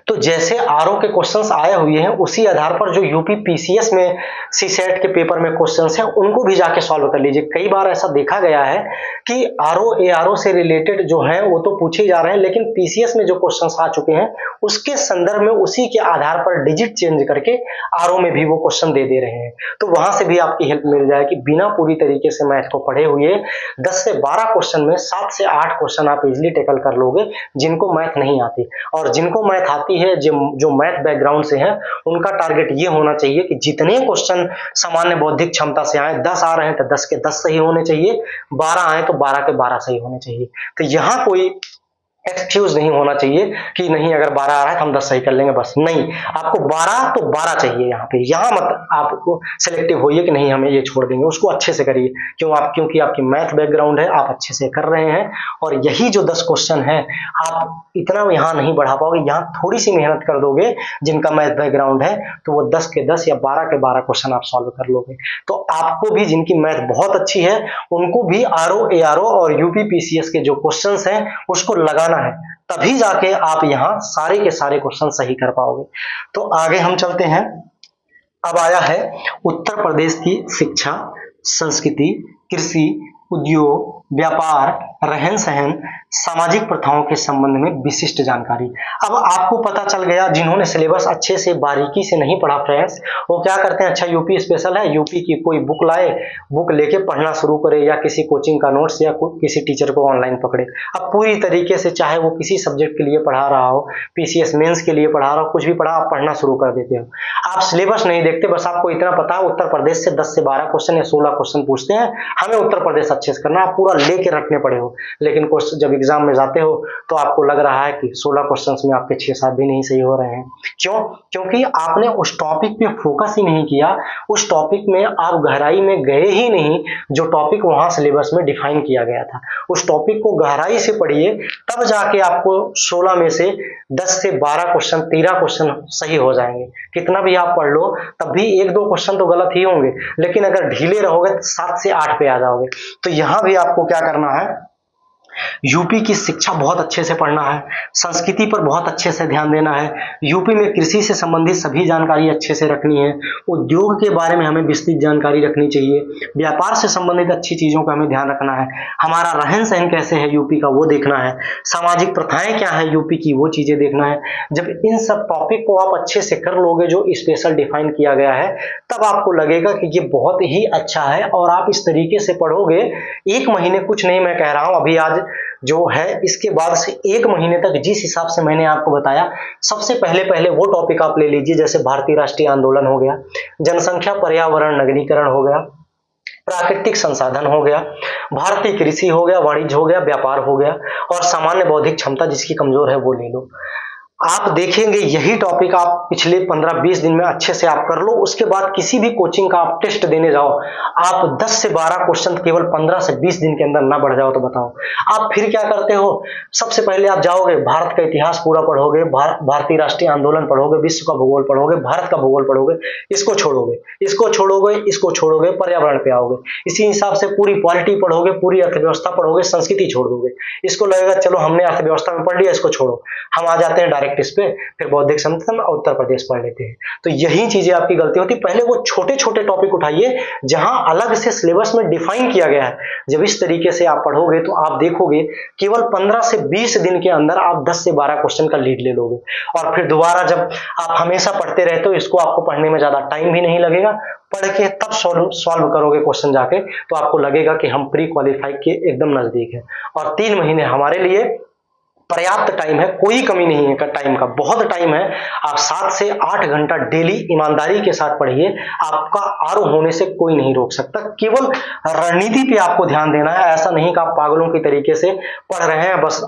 तो जैसे आरओ के क्वेश्चंस आए हुए हैं उसी आधार पर जो यूपी पीसीएस में सीसेट के पेपर में क्वेश्चंस हैं उनको भी जाके सॉल्व कर लीजिए। कई बार ऐसा देखा गया है कि आरओ एआरओ से रिलेटेड जो हैं वो तो पूछे जा रहे हैं, लेकिन पीसीएस में जो क्वेश्चंस आ चुके हैं उसके संदर्भ में उसी के आधार पर डिजिट चेंज करके आरओ में भी वो क्वेश्चन दे दे रहे हैं। तो वहां से भी आपकी हेल्प मिल जाएगी। बिना पूरी तरीके से मैथ को पढ़े हुए 10 से 12 क्वेश्चन में 7 से 8 क्वेश्चन आप इजिली टेकल कर लोगे जिनको मैथ नहीं आती। और जिनको मैथ आती है, जो मैथ बैकग्राउंड से हैं, उनका टारगेट ये होना चाहिए कि जितने क्वेश्चन सामान्य बौद्धिक क्षमता से आए, 10 आ रहे हैं तो 10 के 10 सही होने चाहिए, 12 आए तो 12 के 12 सही होने चाहिए। तो यहां कोई एक्सक्यूज नहीं होना चाहिए कि नहीं अगर 12 आ रहा है तो हम 10 सही कर लेंगे, बस नहीं, आपको 12 तो 12 चाहिए। यहाँ पे मत आपको सिलेक्टिव होइए कि नहीं हमें ये छोड़ देंगे, उसको अच्छे से करिए। क्योंकि आपकी मैथ बैकग्राउंड है, आप अच्छे से कर रहे हैं। और यही जो 10 क्वेश्चन है आप इतना यहाँ नहीं बढ़ा पाओगे, यहाँ थोड़ी सी मेहनत कर दोगे जिनका मैथ बैकग्राउंड है तो वो 10 के 10 या 12 के 12 क्वेश्चन आप सॉल्व कर लोगे। तो आपको भी, जिनकी मैथ बहुत अच्छी है, उनको भी आरओ एआरओ और यूपी पीसीएस के जो क्वेश्चंस हैं उसको लगाना है, तभी जाके आप यहां सारे के सारे क्वेश्चन सही कर पाओगे। तो आगे हम चलते हैं। अब आया है उत्तर प्रदेश की शिक्षा, संस्कृति, कृषि, उद्योग, व्यापार, रहन सहन, सामाजिक प्रथाओं के संबंध में विशिष्ट जानकारी। अब आपको पता चल गया, जिन्होंने सिलेबस अच्छे से बारीकी से नहीं पढ़ा फ्रेंड्स, वो क्या करते हैं, अच्छा यूपी स्पेशल है, यूपी की कोई बुक लाए, बुक लेके पढ़ना शुरू करे, या किसी कोचिंग का नोट्स या किसी टीचर को ऑनलाइन पकड़े। अब पूरी तरीके से, चाहे वो किसी सब्जेक्ट के लिए पढ़ा रहा हो, पीसीएस मेंस के लिए पढ़ा रहा हो, कुछ भी पढ़ा, आप पढ़ना शुरू कर देते हो। आप सिलेबस नहीं देखते, बस आपको इतना पता है उत्तर प्रदेश से 10 से 12 क्वेश्चन या 16 क्वेश्चन पूछते हैं, हमें उत्तर प्रदेश अच्छे से करना, आप पूरा लेके रखने पड़े हो। लेकिन जब एग्जाम में जाते हो तो आपको लग रहा है कि 16 क्वेश्चंस में आपके 6-7 भी नहीं सही हो रहे हैं। क्यों? क्योंकि आपने उस टॉपिक पे फोकस ही नहीं किया, उस टॉपिक में आप गहराई में गए ही नहीं, जो टॉपिक वहां सिलेबस में डिफाइन किया गया था। उस टॉपिक को गहराई से पढ़िए, तब जाके आपको 16 में से 10 से 12 क्वेश्चन, 13 क्वेश्चन सही हो जाएंगे। कितना भी आप पढ़ लो तब भी 1-2 क्वेश्चन तो गलत ही होंगे, लेकिन अगर ढीले रहोगे तो 7 से 8 पे आ जाओगे। तो यहां भी आपको क्या करना है, यूपी की शिक्षा बहुत अच्छे से पढ़ना है, संस्कृति पर बहुत अच्छे से ध्यान देना है, यूपी में कृषि से संबंधित सभी जानकारी अच्छे से रखनी है, उद्योग के बारे में हमें विस्तृत जानकारी रखनी चाहिए, व्यापार से संबंधित अच्छी चीजों का हमें ध्यान रखना है, हमारा रहन सहन कैसे है यूपी का वो देखना है, सामाजिक प्रथाएं क्या है यूपी की वो चीजें देखना है। जब इन सब टॉपिक को आप अच्छे से कर लोगे जो स्पेशल डिफाइन किया गया है, तब आपको लगेगा कि ये बहुत ही अच्छा है, और आप इस तरीके से पढ़ोगे 1 महीने, कुछ नहीं मैं कह रहा हूं, अभी आज जो है इसके बाद से 1 महीने तक जिस हिसाब से मैंने आपको बताया, सबसे पहले वो टॉपिक आप ले लीजिए, जैसे भारतीय राष्ट्रीय आंदोलन हो गया, जनसंख्या, पर्यावरण, नगरीकरण हो गया, प्राकृतिक संसाधन हो गया, भारतीय कृषि हो गया, वाणिज्य हो गया, व्यापार हो गया, और सामान्य बौद्धिक क्षमता जिसकी कमजोर है वो ले लो। आप देखेंगे यही टॉपिक आप पिछले 15-20 दिन में अच्छे से आप कर लो, उसके बाद किसी भी कोचिंग का आप टेस्ट देने जाओ, आप 10 से 12 क्वेश्चन केवल 15 से 20 दिन के अंदर ना बढ़ जाओ तो बताओ आप फिर क्या करते हो। सबसे पहले आप जाओगे, भारत का इतिहास पूरा पढ़ोगे, भारतीय राष्ट्रीय आंदोलन पढ़ोगे, विश्व का भूगोल पढ़ोगे, भारत का भूगोल पढ़ोगे, इसको छोड़ोगे, इसको छोड़ोगे, इसको छोड़ोगे, पर्यावरण पे आओगे, इसी हिसाब से पूरी पॉलिटी पढ़ोगे, पूरी अर्थव्यवस्था पढ़ोगे, संस्कृति छोड़ दोगे, इसको लगेगा चलो हमने अर्थव्यवस्था में पढ़ लिया, इसको छोड़ो, हम आ जाते हैं डायरेक्ट इस पे, फिर बौद्धिक क्षमता में उत्तर प्रदेश पढ़ लेते हैं। तो यही चीजें आपकी गलती होती। पहले वो छोटे छोटे टॉपिक उठाइए जहां अलग से सिलेबस में डिफाइन किया गया है। जब इस तरीके से आप पढ़ोगे तो आप देखोगे केवल 15 से 20 दिन के अंदर आप 10 से 12 क्वेश्चन का लीड ले लोगे, और फिर दोबारा जब आप हमेशा पढ़ते रहते हो, इसको आपको पढ़ने में ज्यादा टाइम भी नहीं लगेगा, पढ़ के तब सॉल्व करोगे क्वेश्चन जाके, तो आपको लगेगा कि हम प्री क्वालिफाई के एकदम नजदीक है। और 3 महीने हमारे लिए पर्याप्त टाइम है, कोई कमी नहीं है टाइम का, बहुत टाइम है। आप 7 से 8 घंटा डेली ईमानदारी के साथ पढ़िए, आपका आरओ होने से कोई नहीं रोक सकता। केवल रणनीति पे आपको ध्यान देना है, ऐसा नहीं कि आप पागलों की तरीके से पढ़ रहे हैं, बस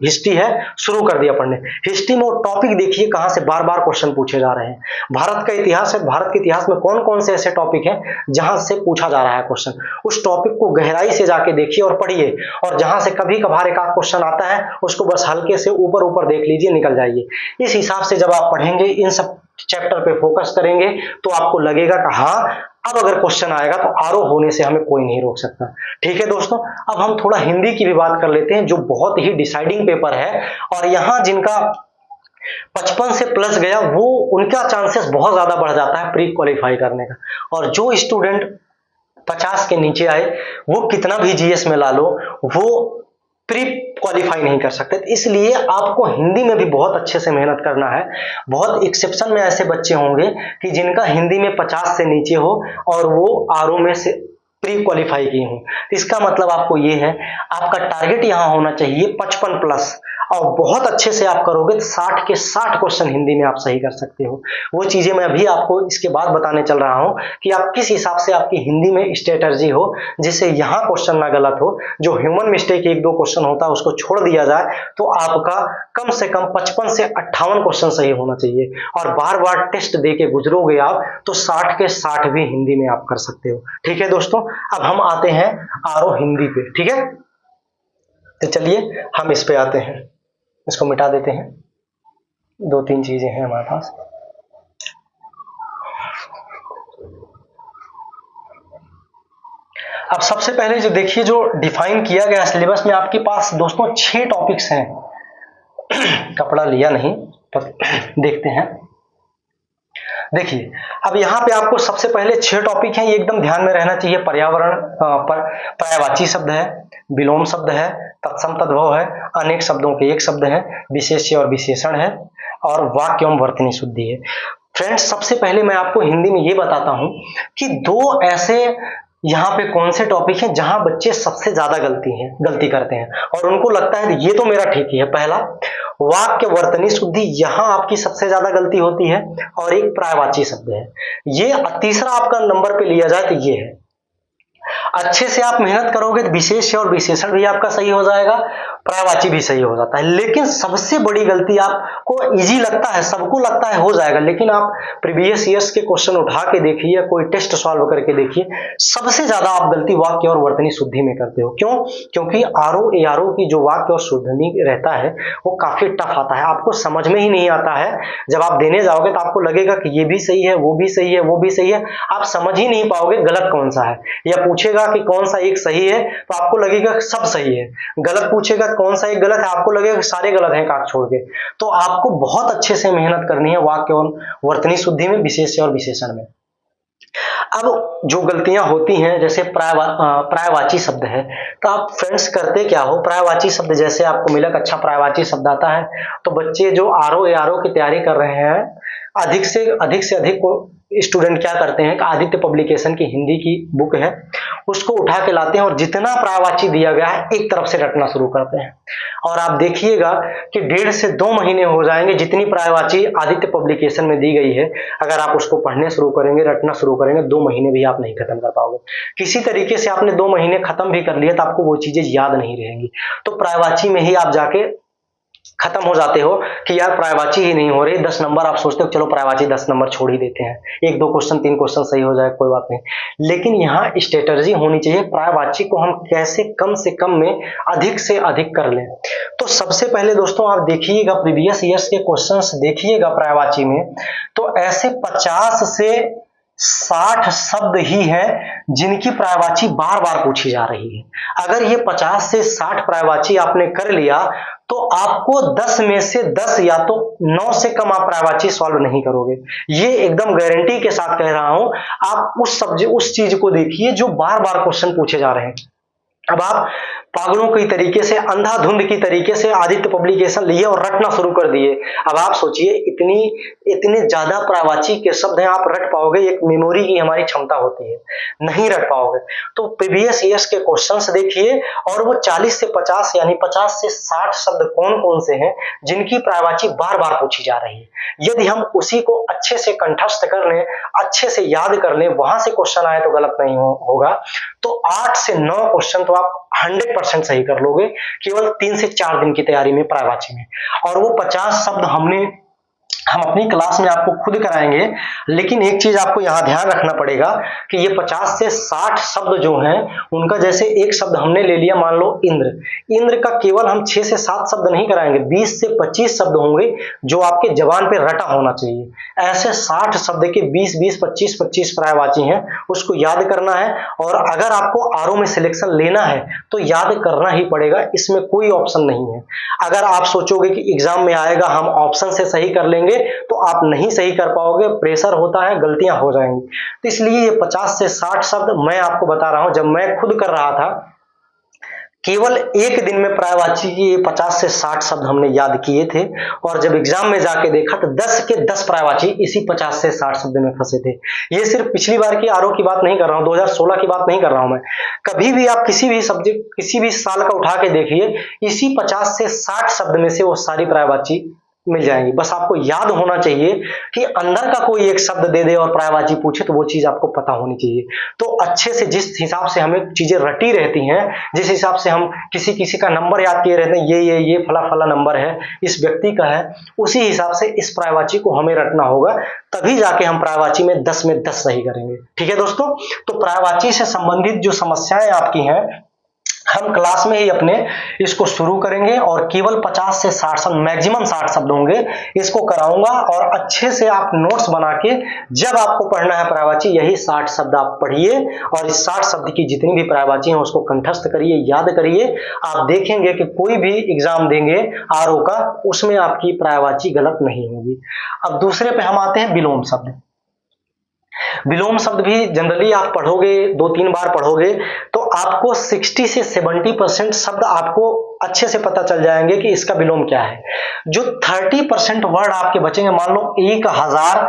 हिस्ट्री है शुरू कर दिया पढ़ने। हिस्ट्री में टॉपिक देखिए कहां से बार बार क्वेश्चन पूछे जा रहे हैं। भारत का इतिहास है, भारत के इतिहास में कौन कौन से ऐसे टॉपिक हैं जहां से पूछा जा रहा है क्वेश्चन, उस टॉपिक को गहराई से जाके देखिए और पढ़िए। और जहां से कभी कभार एक आध क्वेश्चन आता है उसको बस हल्के से ऊपर ऊपर देख लीजिए, निकल जाइए। इस हिसाब से जब आप पढ़ेंगे, इन सब चैप्टर पे फोकस करेंगे, तो आपको लगेगा कि हाँ अब अगर क्वेश्चन आएगा तो आरओ होने से हमें कोई नहीं रोक सकता। ठीक है दोस्तों, अब हम थोड़ा हिंदी की भी बात कर लेते हैं, जो बहुत ही डिसाइडिंग पेपर है। और यहाँ जिनका 55 से प्लस गया वो उनका चांसेस बहुत ज्यादा बढ़ जाता है प्री क्वालिफाई करने का। और जो स्टूडेंट 50 के नीचे आए वो कितना भी जीएस में ला लो, वो प्री क्वालिफाई नहीं कर सकते। इसलिए आपको हिंदी में भी बहुत अच्छे से मेहनत करना है। बहुत एक्सेप्शन में ऐसे बच्चे होंगे कि जिनका हिंदी में 50 से नीचे हो और वो आरओ में से प्री क्वालिफाई की हूं। इसका मतलब आपको ये है, आपका टारगेट यहां होना चाहिए 55 प्लस, और बहुत अच्छे से आप करोगे तो 60 के 60 क्वेश्चन हिंदी में आप सही कर सकते हो। वो चीजें मैं अभी आपको इसके बाद बताने चल रहा हूं कि आप किस हिसाब से आपकी हिंदी में स्ट्रेटजी हो जिससे यहां क्वेश्चन ना गलत हो। जो ह्यूमन मिस्टेक 1-2 क्वेश्चन होता है उसको छोड़ दिया जाए तो आपका कम से कम 55 से 58 क्वेश्चन सही होना चाहिए। और बार बार टेस्ट दे के गुजरोगे आप तो 60 के 60 भी हिंदी में आप कर सकते हो। ठीक है दोस्तों, अब हम आते हैं आरओ हिंदी पे। ठीक है, तो चलिए हम इस पे आते हैं, इसको मिटा देते हैं। 2-3 चीजें हैं हमारे पास। अब सबसे पहले जो देखिए, जो डिफाइन किया गया सिलेबस में आपके पास दोस्तों 6 टॉपिक्स हैं। कपड़ा लिया नहीं पर देखते हैं। देखिए अब यहाँ पे आपको सबसे पहले 6 टॉपिक हैं, ये एकदम ध्यान में रहना चाहिए। पर्यावरण पर पर्यायवाची शब्द है, विलोम शब्द है, तत्सम तद्भव है, अनेक शब्दों के एक शब्द है, विशेष्य और विशेषण है, और वाक्य एवं वर्तनी शुद्धि है। फ्रेंड्स, सबसे पहले मैं आपको हिंदी में ये बताता हूं कि 2 ऐसे यहाँ पे कौन से टॉपिक हैं जहां बच्चे सबसे ज्यादा गलती करते हैं और उनको लगता है ये तो मेरा ठीक ही है। पहला, वाक्य वर्तनी शुद्धि, यहां आपकी सबसे ज्यादा गलती होती है, और एक पर्यायवाची शब्द है। ये तीसरा आपका नंबर पे लिया जाए तो ये है। अच्छे से आप मेहनत करोगे तो विशेष्य और विशेषण भी आपका सही हो जाएगा, पर्यायवाची भी सही हो जाता है। लेकिन सबसे बड़ी गलती आपको इजी लगता है, सबको लगता है हो जाएगा, लेकिन आप प्रीवियस ईयर्स के क्वेश्चन उठा के देखिए, कोई टेस्ट सॉल्व करके देखिए, सबसे ज्यादा आप गलती वाक्य और वर्तनी शुद्धि में करते हो। क्यों? क्योंकि आरओ एआरओ की जो वाक्य और शुद्धि रहता है वो काफी टफ आता है, आपको समझ में ही नहीं आता है। जब आप देने जाओगे तो आपको लगेगा कि ये भी सही है, वो भी सही है, वो भी सही है, आप समझ ही नहीं पाओगे गलत कौन सा है। या पूछेगा कि कौन सा एक सही है तो आपको लगेगा सब सही है, गलत पूछेगा कौन सा एक गलत है, आपको लगेगा सारे गलत हैं काट छोड़ के। तो आपको बहुत अच्छे से मेहनत करनी है वाक्य और वर्तनी शुद्धि में, विशेष्य और विशेषण में। अब जो गलतियां होती हैं, जैसे पर्यायवाची शब्द है, तो आप फ्रेंड्स करते क्या हो, पर्यायवाची शब्द जैसे आपको मिला अच्छा पर्यायवाची शब्द आता है, तो बच्चे जो आरओ एआरओ की तैयारी कर रहे हैं अधिक से अधिक स्टूडेंट क्या करते हैं कि आदित्य पब्लिकेशन की हिंदी की बुक है उसको उठा के लाते हैं और जितना पर्यायवाची दिया गया है एक तरफ से रटना शुरू करते हैं। और आप देखिएगा कि 1.5 से 2 महीने हो जाएंगे, जितनी पर्यायवाची आदित्य पब्लिकेशन में दी गई है अगर आप उसको पढ़ने शुरू करेंगे, रटना शुरू करेंगे, 2 महीने भी आप नहीं खत्म कर पाओगे। किसी तरीके से आपने 2 महीने खत्म भी कर लिया तो आपको वो चीजें याद नहीं रहेंगी। तो पर्यायवाची में ही आप जाके खत्म हो जाते हो कि यार पर्यायवाची ही नहीं हो रही, 10 नंबर आप सोचते हो चलो पर्यायवाची 10 नंबर छोड़ ही देते हैं, 1-2 क्वेश्चन 3 क्वेश्चन सही हो जाए कोई बात नहीं। लेकिन यहाँ स्ट्रेटजी होनी चाहिए, पर्यायवाची को हम कैसे कम से कम में अधिक से अधिक कर लें। तो सबसे पहले दोस्तों आप देखिएगा प्रीवियस ईयर्स के क्वेश्चंस देखिएगा पर्यायवाची में, तो ऐसे 50 से 60 शब्द ही हैं जिनकी पर्यायवाची बार बार पूछी जा रही है। अगर ये 50 से 60 पर्यायवाची आपने कर लिया तो आपको 10 में से 10 या तो 9 से कम आप पर्यायवाची सॉल्व नहीं करोगे, ये एकदम गारंटी के साथ कह रहा हूं। आप उस चीज को देखिए जो बार बार क्वेश्चन पूछे जा रहे हैं। अब आप पागलों की तरीके से, अंधाधुंध की तरीके से आदित्य पब्लिकेशन लिए और रटना शुरू कर दिए। अब आप सोचिए, इतने ज्यादा पर्यायवाची के शब्द हैं, आप रट पाओगे? एक मेमोरी की हमारी क्षमता होती है, नहीं रट पाओगे। तो प्रीवियस ईयर्स के क्वेश्चंस देखिए, और वो 40 से 50 यानी 50 से 60 शब्द कौन कौन से हैं जिनकी पर्यायवाची बार बार पूछी जा रही है। यदि हम उसी को अच्छे से कंठस्थ कर लें, अच्छे से याद कर लें, वहां से क्वेश्चन आए तो गलत नहीं होगा। तो 8 से 9 क्वेश्चन तो आप 100% सही कर लोगे, केवल 3 से 4 दिन की तैयारी में, पर्यायवाची में। और वो 50 शब्द हम अपनी क्लास में आपको खुद कराएंगे। लेकिन एक चीज आपको यहां ध्यान रखना पड़ेगा कि ये 50 से 60 शब्द जो हैं, उनका जैसे एक शब्द हमने ले लिया, मान लो इंद्र। इंद्र का केवल हम 6 से 7 शब्द नहीं कराएंगे, 20 से 25 शब्द होंगे जो आपके जबान पे रटा होना चाहिए। ऐसे 60 शब्द के 20-20, 25-25 पर्यायवाची हैं, उसको याद करना है। और अगर आपको आरओ में सिलेक्शन लेना है तो याद करना ही पड़ेगा, इसमें कोई ऑप्शन नहीं है। अगर आप सोचोगे कि एग्जाम में आएगा हम ऑप्शन से सही कर लेंगे, तो आप नहीं सही कर पाओगे, प्रेशर होता है, गलतियां हो जाएंगी। तो इसलिए ये 50 से 60 शब्द मैं आपको बता रहा हूं, जब मैं खुद कर रहा था, केवल एक दिन में पर्यायवाची की 50 से 60 शब्द हमने याद किए थे। और जब एग्जाम में जाके देखा तो 10 के 10 पर्यायवाची इसी 50 से 60 शब्द में फंसे थे। ये सिर्फ पिछली बार की आरओ की बात नहीं कर रहा हूं, 2016 की बात नहीं कर रहा हूं मैं। कभी भी आप किसी भी सब्जेक्ट, किसी भी साल का उठा के देखिए, इसी 50 से 60 शब्द में से वो सारी पर्यायवाची मिल जाएंगी। बस आपको याद होना चाहिए कि अंदर का कोई एक शब्द दे दे और पर्यायवाची पूछे तो वो चीज आपको पता होनी चाहिए। तो अच्छे से, जिस हिसाब से हमें चीजें रटी रहती हैं, जिस हिसाब से हम किसी का नंबर याद किए रहते हैं, ये फला फला नंबर है, इस व्यक्ति का है, उसी हिसाब से इस पर्यायवाची को हमें रटना होगा, तभी जाके हम पर्यायवाची में 10 में 10 सही करेंगे। ठीक है दोस्तों, तो पर्यायवाची से संबंधित जो समस्याएं आपकी हैं, हम क्लास में ही अपने इसको शुरू करेंगे और केवल 50 से 60 शब्द, मैक्सिमम 60 शब्द होंगे, इसको कराऊंगा। और अच्छे से आप नोट्स बना के, जब आपको पढ़ना है पर्यायवाची, यही 60 शब्द आप पढ़िए और इस 60 शब्द की जितनी भी पर्यायवाची हैं उसको कंठस्थ करिए, याद करिए। आप देखेंगे कि कोई भी एग्जाम देंगे आरओ का, उसमें आपकी पर्यायवाची गलत नहीं होगी। अब दूसरे पे हम आते हैं, विलोम शब्द। विलोम शब्द भी जनरली आप पढ़ोगे, 2-3 बार पढ़ोगे तो आपको 60 से 70% शब्द आपको अच्छे से पता चल जाएंगे कि इसका विलोम क्या है। जो 30% वर्ड आपके बचेंगे, मान लो 1000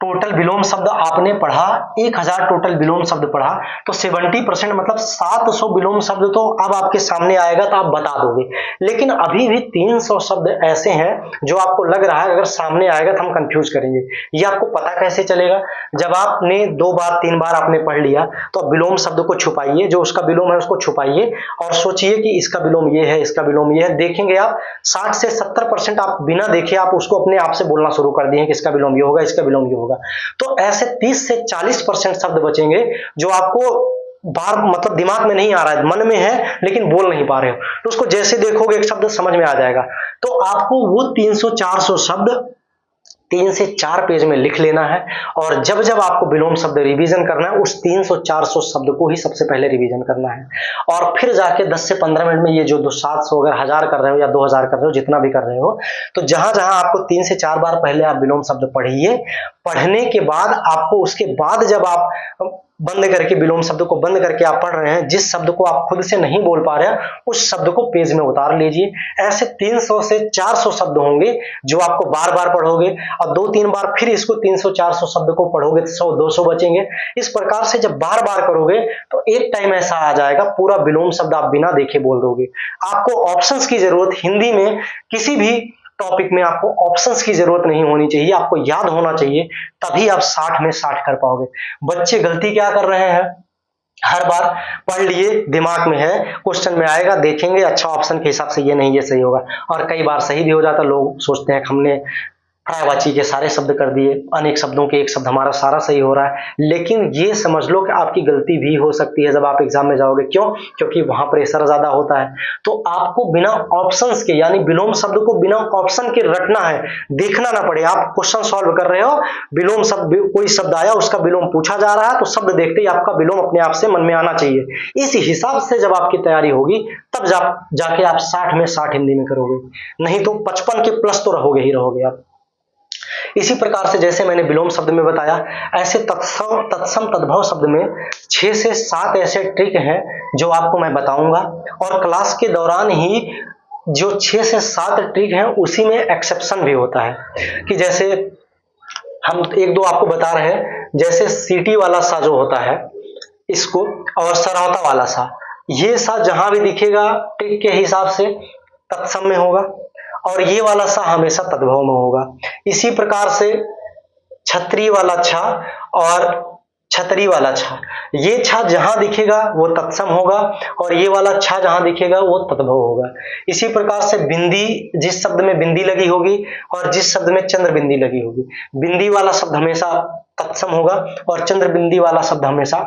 टोटल विलोम शब्द आपने पढ़ा, 1000 टोटल विलोम शब्द पढ़ा, तो 70% मतलब 700 विलोम शब्द तो अब आपके सामने आएगा तो आप बता दोगे। लेकिन अभी भी 300 शब्द ऐसे हैं जो आपको लग रहा है अगर सामने आएगा तो हम कंफ्यूज करेंगे। ये आपको पता कैसे चलेगा? जब आपने 2 बार 3 बार आपने पढ़ लिया तो विलोम शब्द को छुपाइए, जो उसका विलोम है उसको छुपाइए और सोचिए कि इसका विलोम ये है, इसका विलोम ये है। देखेंगे आप 60 से 70% आप बिना देखे आप उसको अपने आप से बोलना शुरू कर दिए कि इसका विलोम ये होगा, इसका विलोम ये होगा। तो ऐसे 30 से 40% शब्द बचेंगे जो आपको बार मतलब दिमाग में नहीं आ रहा है, मन में है लेकिन बोल नहीं पा रहे हो, तो उसको जैसे देखोगे एक शब्द समझ में आ जाएगा। तो आपको वो 300-400 शब्द 3 से 4 पेज में लिख लेना है। और जब जब आपको विलोम शब्द रिवीजन करना है, उस 300-400 शब्द को ही सबसे पहले रिवीजन करना है। और फिर जाके 10 से 15 मिनट में ये जो 700 अगर 1000 कर रहे हो या 2000 कर रहे हो, जितना भी कर रहे हो, तो जहां जहां आपको 3 से 4 बार पहले आप विलोम शब्द पढ़िए। पढ़ने के बाद आपको, उसके बाद जब आप बंद करके, विलोम शब्द को बंद करके आप पढ़ रहे हैं, जिस शब्द को आप खुद से नहीं बोल पा रहे हैं उस शब्द को पेज में उतार लीजिए। ऐसे 300 से 400 शब्द होंगे जो आपको बार बार पढ़ोगे और 2-3 बार फिर इसको 300-400 शब्द को पढ़ोगे तो 100-200 बचेंगे। इस प्रकार से जब बार बार करोगे तो एक टाइम ऐसा आ जाएगा पूरा विलोम शब्द आप बिना देखे बोल दोगे। आपको ऑप्शंस की जरूरत, हिंदी में किसी भी टॉपिक में आपको ऑप्शंस की जरूरत नहीं होनी चाहिए, आपको याद होना चाहिए, तभी आप 60 में 60 कर पाओगे। बच्चे गलती क्या कर रहे हैं, हर बार पढ़ लिए, दिमाग में है, क्वेश्चन में आएगा, देखेंगे अच्छा ऑप्शन के हिसाब से ये नहीं, ये सही होगा, और कई बार सही भी हो जाता। लोग सोचते हैं हमने पर्यायवाची के सारे शब्द कर दिए, अनेक शब्दों के एक शब्द हमारा सारा सही हो रहा है। लेकिन ये समझ लो कि आपकी गलती भी हो सकती है जब आप एग्जाम में जाओगे। क्यों? क्योंकि वहां प्रेशर ज्यादा होता है। तो आपको बिना ऑप्शंस के, यानी विलोम शब्द को बिना ऑप्शन के रटना है, देखना ना पड़े। आप क्वेश्चन सॉल्व कर रहे हो, विलोम शब्द, कोई शब्द आया, उसका विलोम पूछा जा रहा है, तो शब्द देखते ही आपका विलोम अपने आप से मन में आना चाहिए। इस हिसाब से जब आपकी तैयारी होगी तब जाके आप 60 में 60 हिंदी में करोगे, नहीं तो 55 के प्लस तो रहोगे ही रहोगे आप। इसी प्रकार से जैसे मैंने विलोम शब्द में बताया, ऐसे तत्सम तद्भव शब्द में 6 से 7 ऐसे ट्रिक हैं जो आपको मैं बताऊंगा, और क्लास के दौरान ही जो 6 से 7 ट्रिक हैं उसी में एक्सेप्शन भी होता है कि जैसे हम एक दो आपको बता रहे हैं, जैसे सीटी वाला सा जो होता है इसको, और सरौता वाला सा, ये सा जहां भी दिखेगा ट्रिक के हिसाब से तत्सम में होगा, और ये वाला सा हमेशा तद्भव में होगा। इसी प्रकार से छतरी वाला छा और छतरी वाला छा, ये छा जहां दिखेगा वो तत्सम होगा, और ये वाला छा जहां दिखेगा वो तद्भव होगा। इसी प्रकार से बिंदी, जिस शब्द में बिंदी लगी होगी और जिस शब्द में चंद्र बिंदी लगी होगी, बिंदी वाला शब्द हमेशा तत्सम होगा और चंद्र बिंदी वाला शब्द हमेशा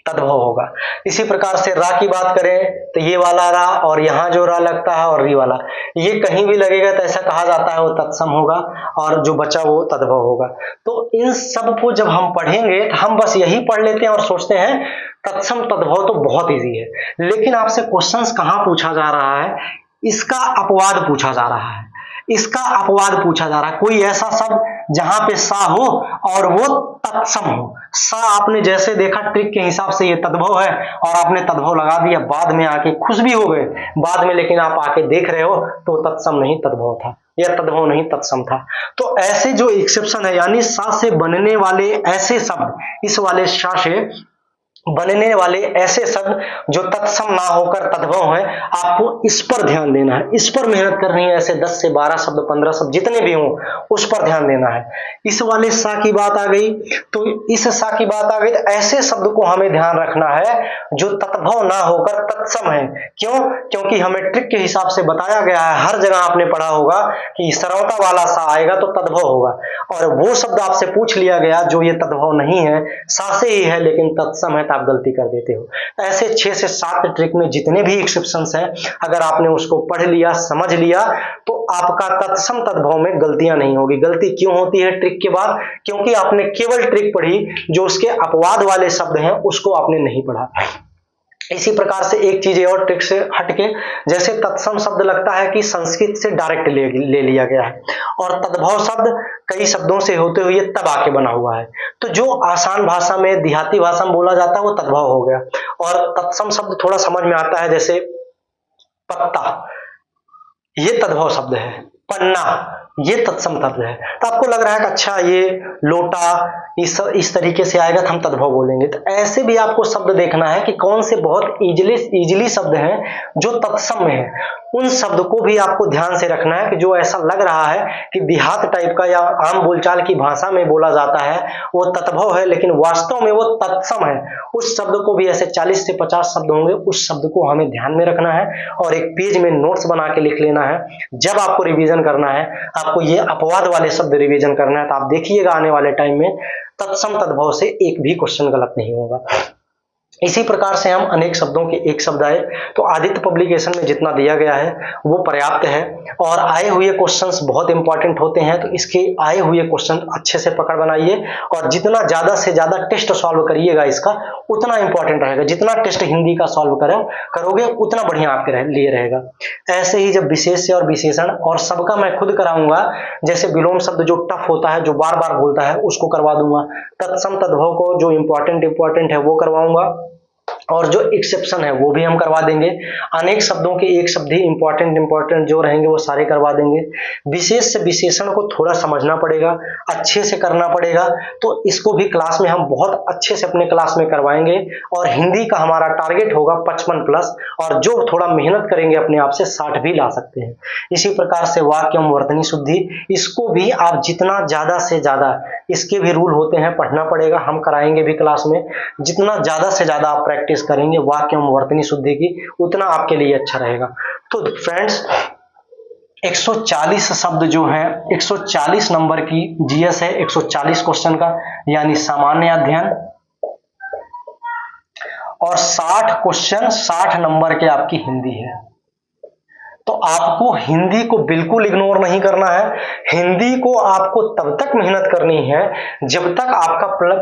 तद्भव होगा। इसी प्रकार से रा की बात करें तो ये वाला रा और यहाँ जो रा लगता है और री वाला, ये कहीं भी लगेगा तो ऐसा कहा जाता है वो तत्सम होगा, और जो बचा वो तद्भव होगा। तो इन सब को जब हम पढ़ेंगे तो हम बस यही पढ़ लेते हैं और सोचते हैं तत्सम तद्भव तो बहुत इजी है, लेकिन आपसे क्वेश्चंस कहाँ पूछा जा रहा है, इसका अपवाद पूछा जा रहा है, इसका अपवाद पूछा जा रहा है। कोई ऐसा शब्द जहां पे सा हो और वो तत्सम हो। सा आपने जैसे देखा ट्रिक के हिसाब से ये तद्भव है और आपने तद्भव लगा दिया, बाद में आके खुश भी हो गए बाद में, लेकिन आप आके देख रहे हो तो तत्सम नहीं तद्भव था, यह तद्भव नहीं तत्सम था। तो ऐसे जो एक्सेप्शन है, यानी सा से बनने वाले ऐसे शब्द, इस वाले सा से बनने वाले ऐसे शब्द जो तत्सम ना होकर तद्भव है, आपको इस पर ध्यान देना है, इस पर मेहनत करनी है। ऐसे 10 से 12 शब्द 15 शब्द जितने भी हों उस पर ध्यान देना है। इस वाले सा की बात आ गई तो इस सा की बात आ गई तो ऐसे शब्द को हमें ध्यान रखना है जो तद्भव ना होकर तत्सम है। क्यों? क्योंकि हमें ट्रिक के हिसाब से बताया गया है, हर जगह आपने पढ़ा होगा कि सरौता वाला सा आएगा तो तद्भव होगा, और वो शब्द आपसे पूछ लिया गया जो ये तद्भव नहीं है, सा से ही है लेकिन तत्सम है, आप गलती कर देते हो। ऐसे 6 से 7 ट्रिक में जितने भी एक्सेप्शंस हैं, अगर आपने उसको पढ़ लिया, समझ लिया, तो आपका तत्सम तद्भव में गलतियां नहीं होगी। गलती क्यों होती है ट्रिक के बाद? क्योंकि आपने केवल ट्रिक पढ़ी, जो उसके अपवाद वाले शब्द हैं उसको आपने नहीं पढ़ा। इसी प्रकार से एक चीज और ट्रिक से हटके, जैसे तत्सम शब्द लगता है कि संस्कृत से डायरेक्ट ले लिया गया है, और तद्भव शब्द कई शब्दों से होते हुए तब आके बना हुआ है। तो जो आसान भाषा में, देहाती भाषा में बोला जाता है वो तद्भव हो गया, और तत्सम शब्द थोड़ा समझ में आता है, जैसे पत्ता ये तद्भव शब्द है, पन्ना ये तत्सम शब्द है। तो आपको लग रहा है कि अच्छा ये लोटा इस तरीके से आएगा तो हम तद्भव बोलेंगे। तो ऐसे भी आपको शब्द देखना है कि कौन से बहुत इजीली शब्द हैं जो तत्सम में है, उन शब्द को भी आपको ध्यान से रखना है कि जो ऐसा लग रहा है कि देहात टाइप का या आम बोलचाल की भाषा में बोला जाता है वो तद्भव है, लेकिन वास्तव में वो तत्सम है। उस शब्द को भी ऐसे 40 से 50 शब्द होंगे, उस शब्द को हमें ध्यान में रखना है और एक पेज में नोट्स बना के लिख लेना है। जब आपको रिवीजन करना है, आपको ये अपवाद वाले शब्द रिवीजन करना है, तो आप देखिएगा आने वाले टाइम में तत्सम तद्भव से एक भी क्वेश्चन गलत नहीं होगा। इसी प्रकार से हम अनेक शब्दों के एक शब्द आए, तो आदित्य पब्लिकेशन में जितना दिया गया है वो पर्याप्त है, और आए हुए क्वेश्चंस बहुत इंपॉर्टेंट होते हैं, तो इसके आए हुए क्वेश्चन अच्छे से पकड़ बनाइए, और जितना ज्यादा से ज्यादा टेस्ट सॉल्व करिएगा इसका उतना इंपॉर्टेंट रहेगा। जितना टेस्ट हिंदी का सॉल्व करोगे उतना बढ़िया आपके लिए रहेगा। ऐसे ही जब विशेष और विशेषण और सबका मैं खुद कराऊंगा, जैसे विलोम शब्द जो टफ होता है, जो बार बार बोलता है, उसको करवा दूंगा। तत्सम तद्भव को जो इंपॉर्टेंट है वो करवाऊंगा, और जो एक्सेप्शन है वो भी हम करवा देंगे। अनेक शब्दों के एक शब्द ही इंपॉर्टेंट जो रहेंगे वो सारे करवा देंगे। विशेष से विशेषण को थोड़ा समझना पड़ेगा, अच्छे से करना पड़ेगा, तो इसको भी क्लास में हम बहुत अच्छे से अपने क्लास में करवाएंगे, और हिंदी का हमारा टारगेट होगा 55 प्लस, और जो थोड़ा मेहनत करेंगे अपने आप से 60 भी ला सकते हैं। इसी प्रकार से वाक्य एवं वर्तनी शुद्धि, इसको भी आप जितना ज्यादा से ज्यादा, इसके भी रूल होते हैं, पढ़ना पड़ेगा, हम कराएंगे भी क्लास में। जितना ज्यादा से ज्यादा आप प्रैक्टिस करेंगे वाक्य एवं वर्तनी शुद्धि की, उतना आपके लिए अच्छा रहेगा। तो फ्रेंड्स 140 शब्द जो है, 140 नंबर की जीएस है, 140 क्वेश्चन का, यानी सामान्य अध्ययन, और 60 क्वेश्चन 60 नंबर के आपकी हिंदी है। तो आपको हिंदी को बिल्कुल इग्नोर नहीं करना है। हिंदी को आपको तब तक मेहनत करनी है जब तक आपका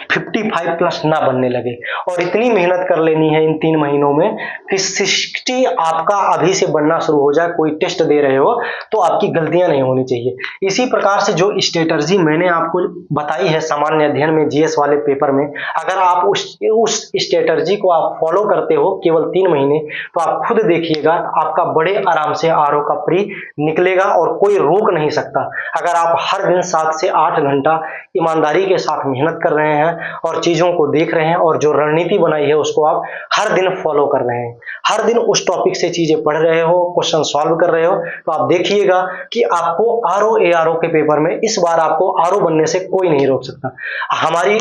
55 प्लस ना बनने लगे, और इतनी मेहनत कर लेनी है इन 3 महीनों में कि 60 आपका अभी से बनना शुरू हो जाए। कोई टेस्ट दे रहे हो तो आपकी गलतियां नहीं होनी चाहिए। इसी प्रकार से जो स्ट्रेटजी मैंने आपको बताई है सामान्य अध्ययन में, जीएस वाले पेपर में, अगर आप उस स्ट्रेटजी को आप फॉलो करते हो केवल 3 महीने, तो आप खुद देखिएगा आपका बड़े आराम से आरओ का प्री निकलेगा और कोई रोक नहीं सकता। अगर आप हर दिन 7 से 8 घंटा ईमानदारी के साथ मेहनत कर रहे हैं और चीजों को देख रहे हैं और जो रणनीति बनाई है उसको आप हर दिन फॉलो कर रहे हैं, हर दिन उस टॉपिक से चीजें पढ़ रहे हो, क्वेश्चन सॉल्व कर रहे हो, तो आप देखिएगा कि आपको आरओ एआरओ के पेपर में इस बार आपको आरओ बनने से कोई नहीं रोक सकता। हमारी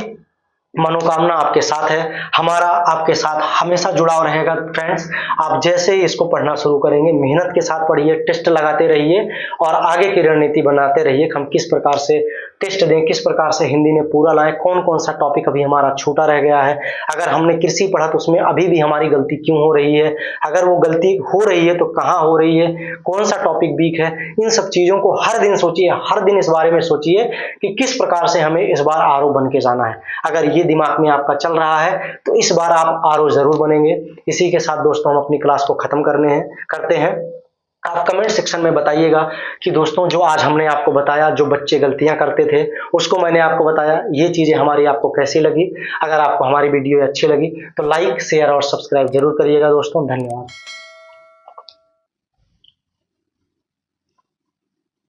मनोकामना आपके साथ है, हमारा आपके साथ हमेशा जुड़ाव रहेगा। फ्रेंड्स, आप जैसे ही इसको पढ़ना शुरू करेंगे, मेहनत के साथ पढ़िए, टेस्ट लगाते रहिए और आगे की रणनीति बनाते रहिए। हम किस प्रकार से टेस्ट दें, किस प्रकार से हिंदी में पूरा लाएं, कौन कौन सा टॉपिक अभी हमारा छूटा रह गया है, अगर हमने कृषि पढ़ा तो उसमें अभी भी हमारी गलती क्यों हो रही है, अगर वो गलती हो रही है तो कहाँ हो रही है, कौन सा टॉपिक वीक है। इन सब चीजों को हर दिन सोचिए, हर दिन इस बारे में सोचिए कि किस प्रकार से हमें इस बार आरओ बन के जाना है। अगर ये दिमाग में आपका चल रहा है तो इस बार आप आरओ जरूर बनेंगे। इसी के साथ दोस्तों हम अपनी क्लास को खत्म करते हैं। आप कमेंट सेक्शन में बताइएगा कि दोस्तों जो आज हमने आपको बताया, जो बच्चे गलतियां करते थे उसको मैंने आपको बताया, ये चीजें हमारी आपको कैसी लगी। अगर आपको हमारी वीडियो अच्छी लगी तो लाइक, शेयर और सब्सक्राइब जरूर करिएगा दोस्तों। धन्यवाद।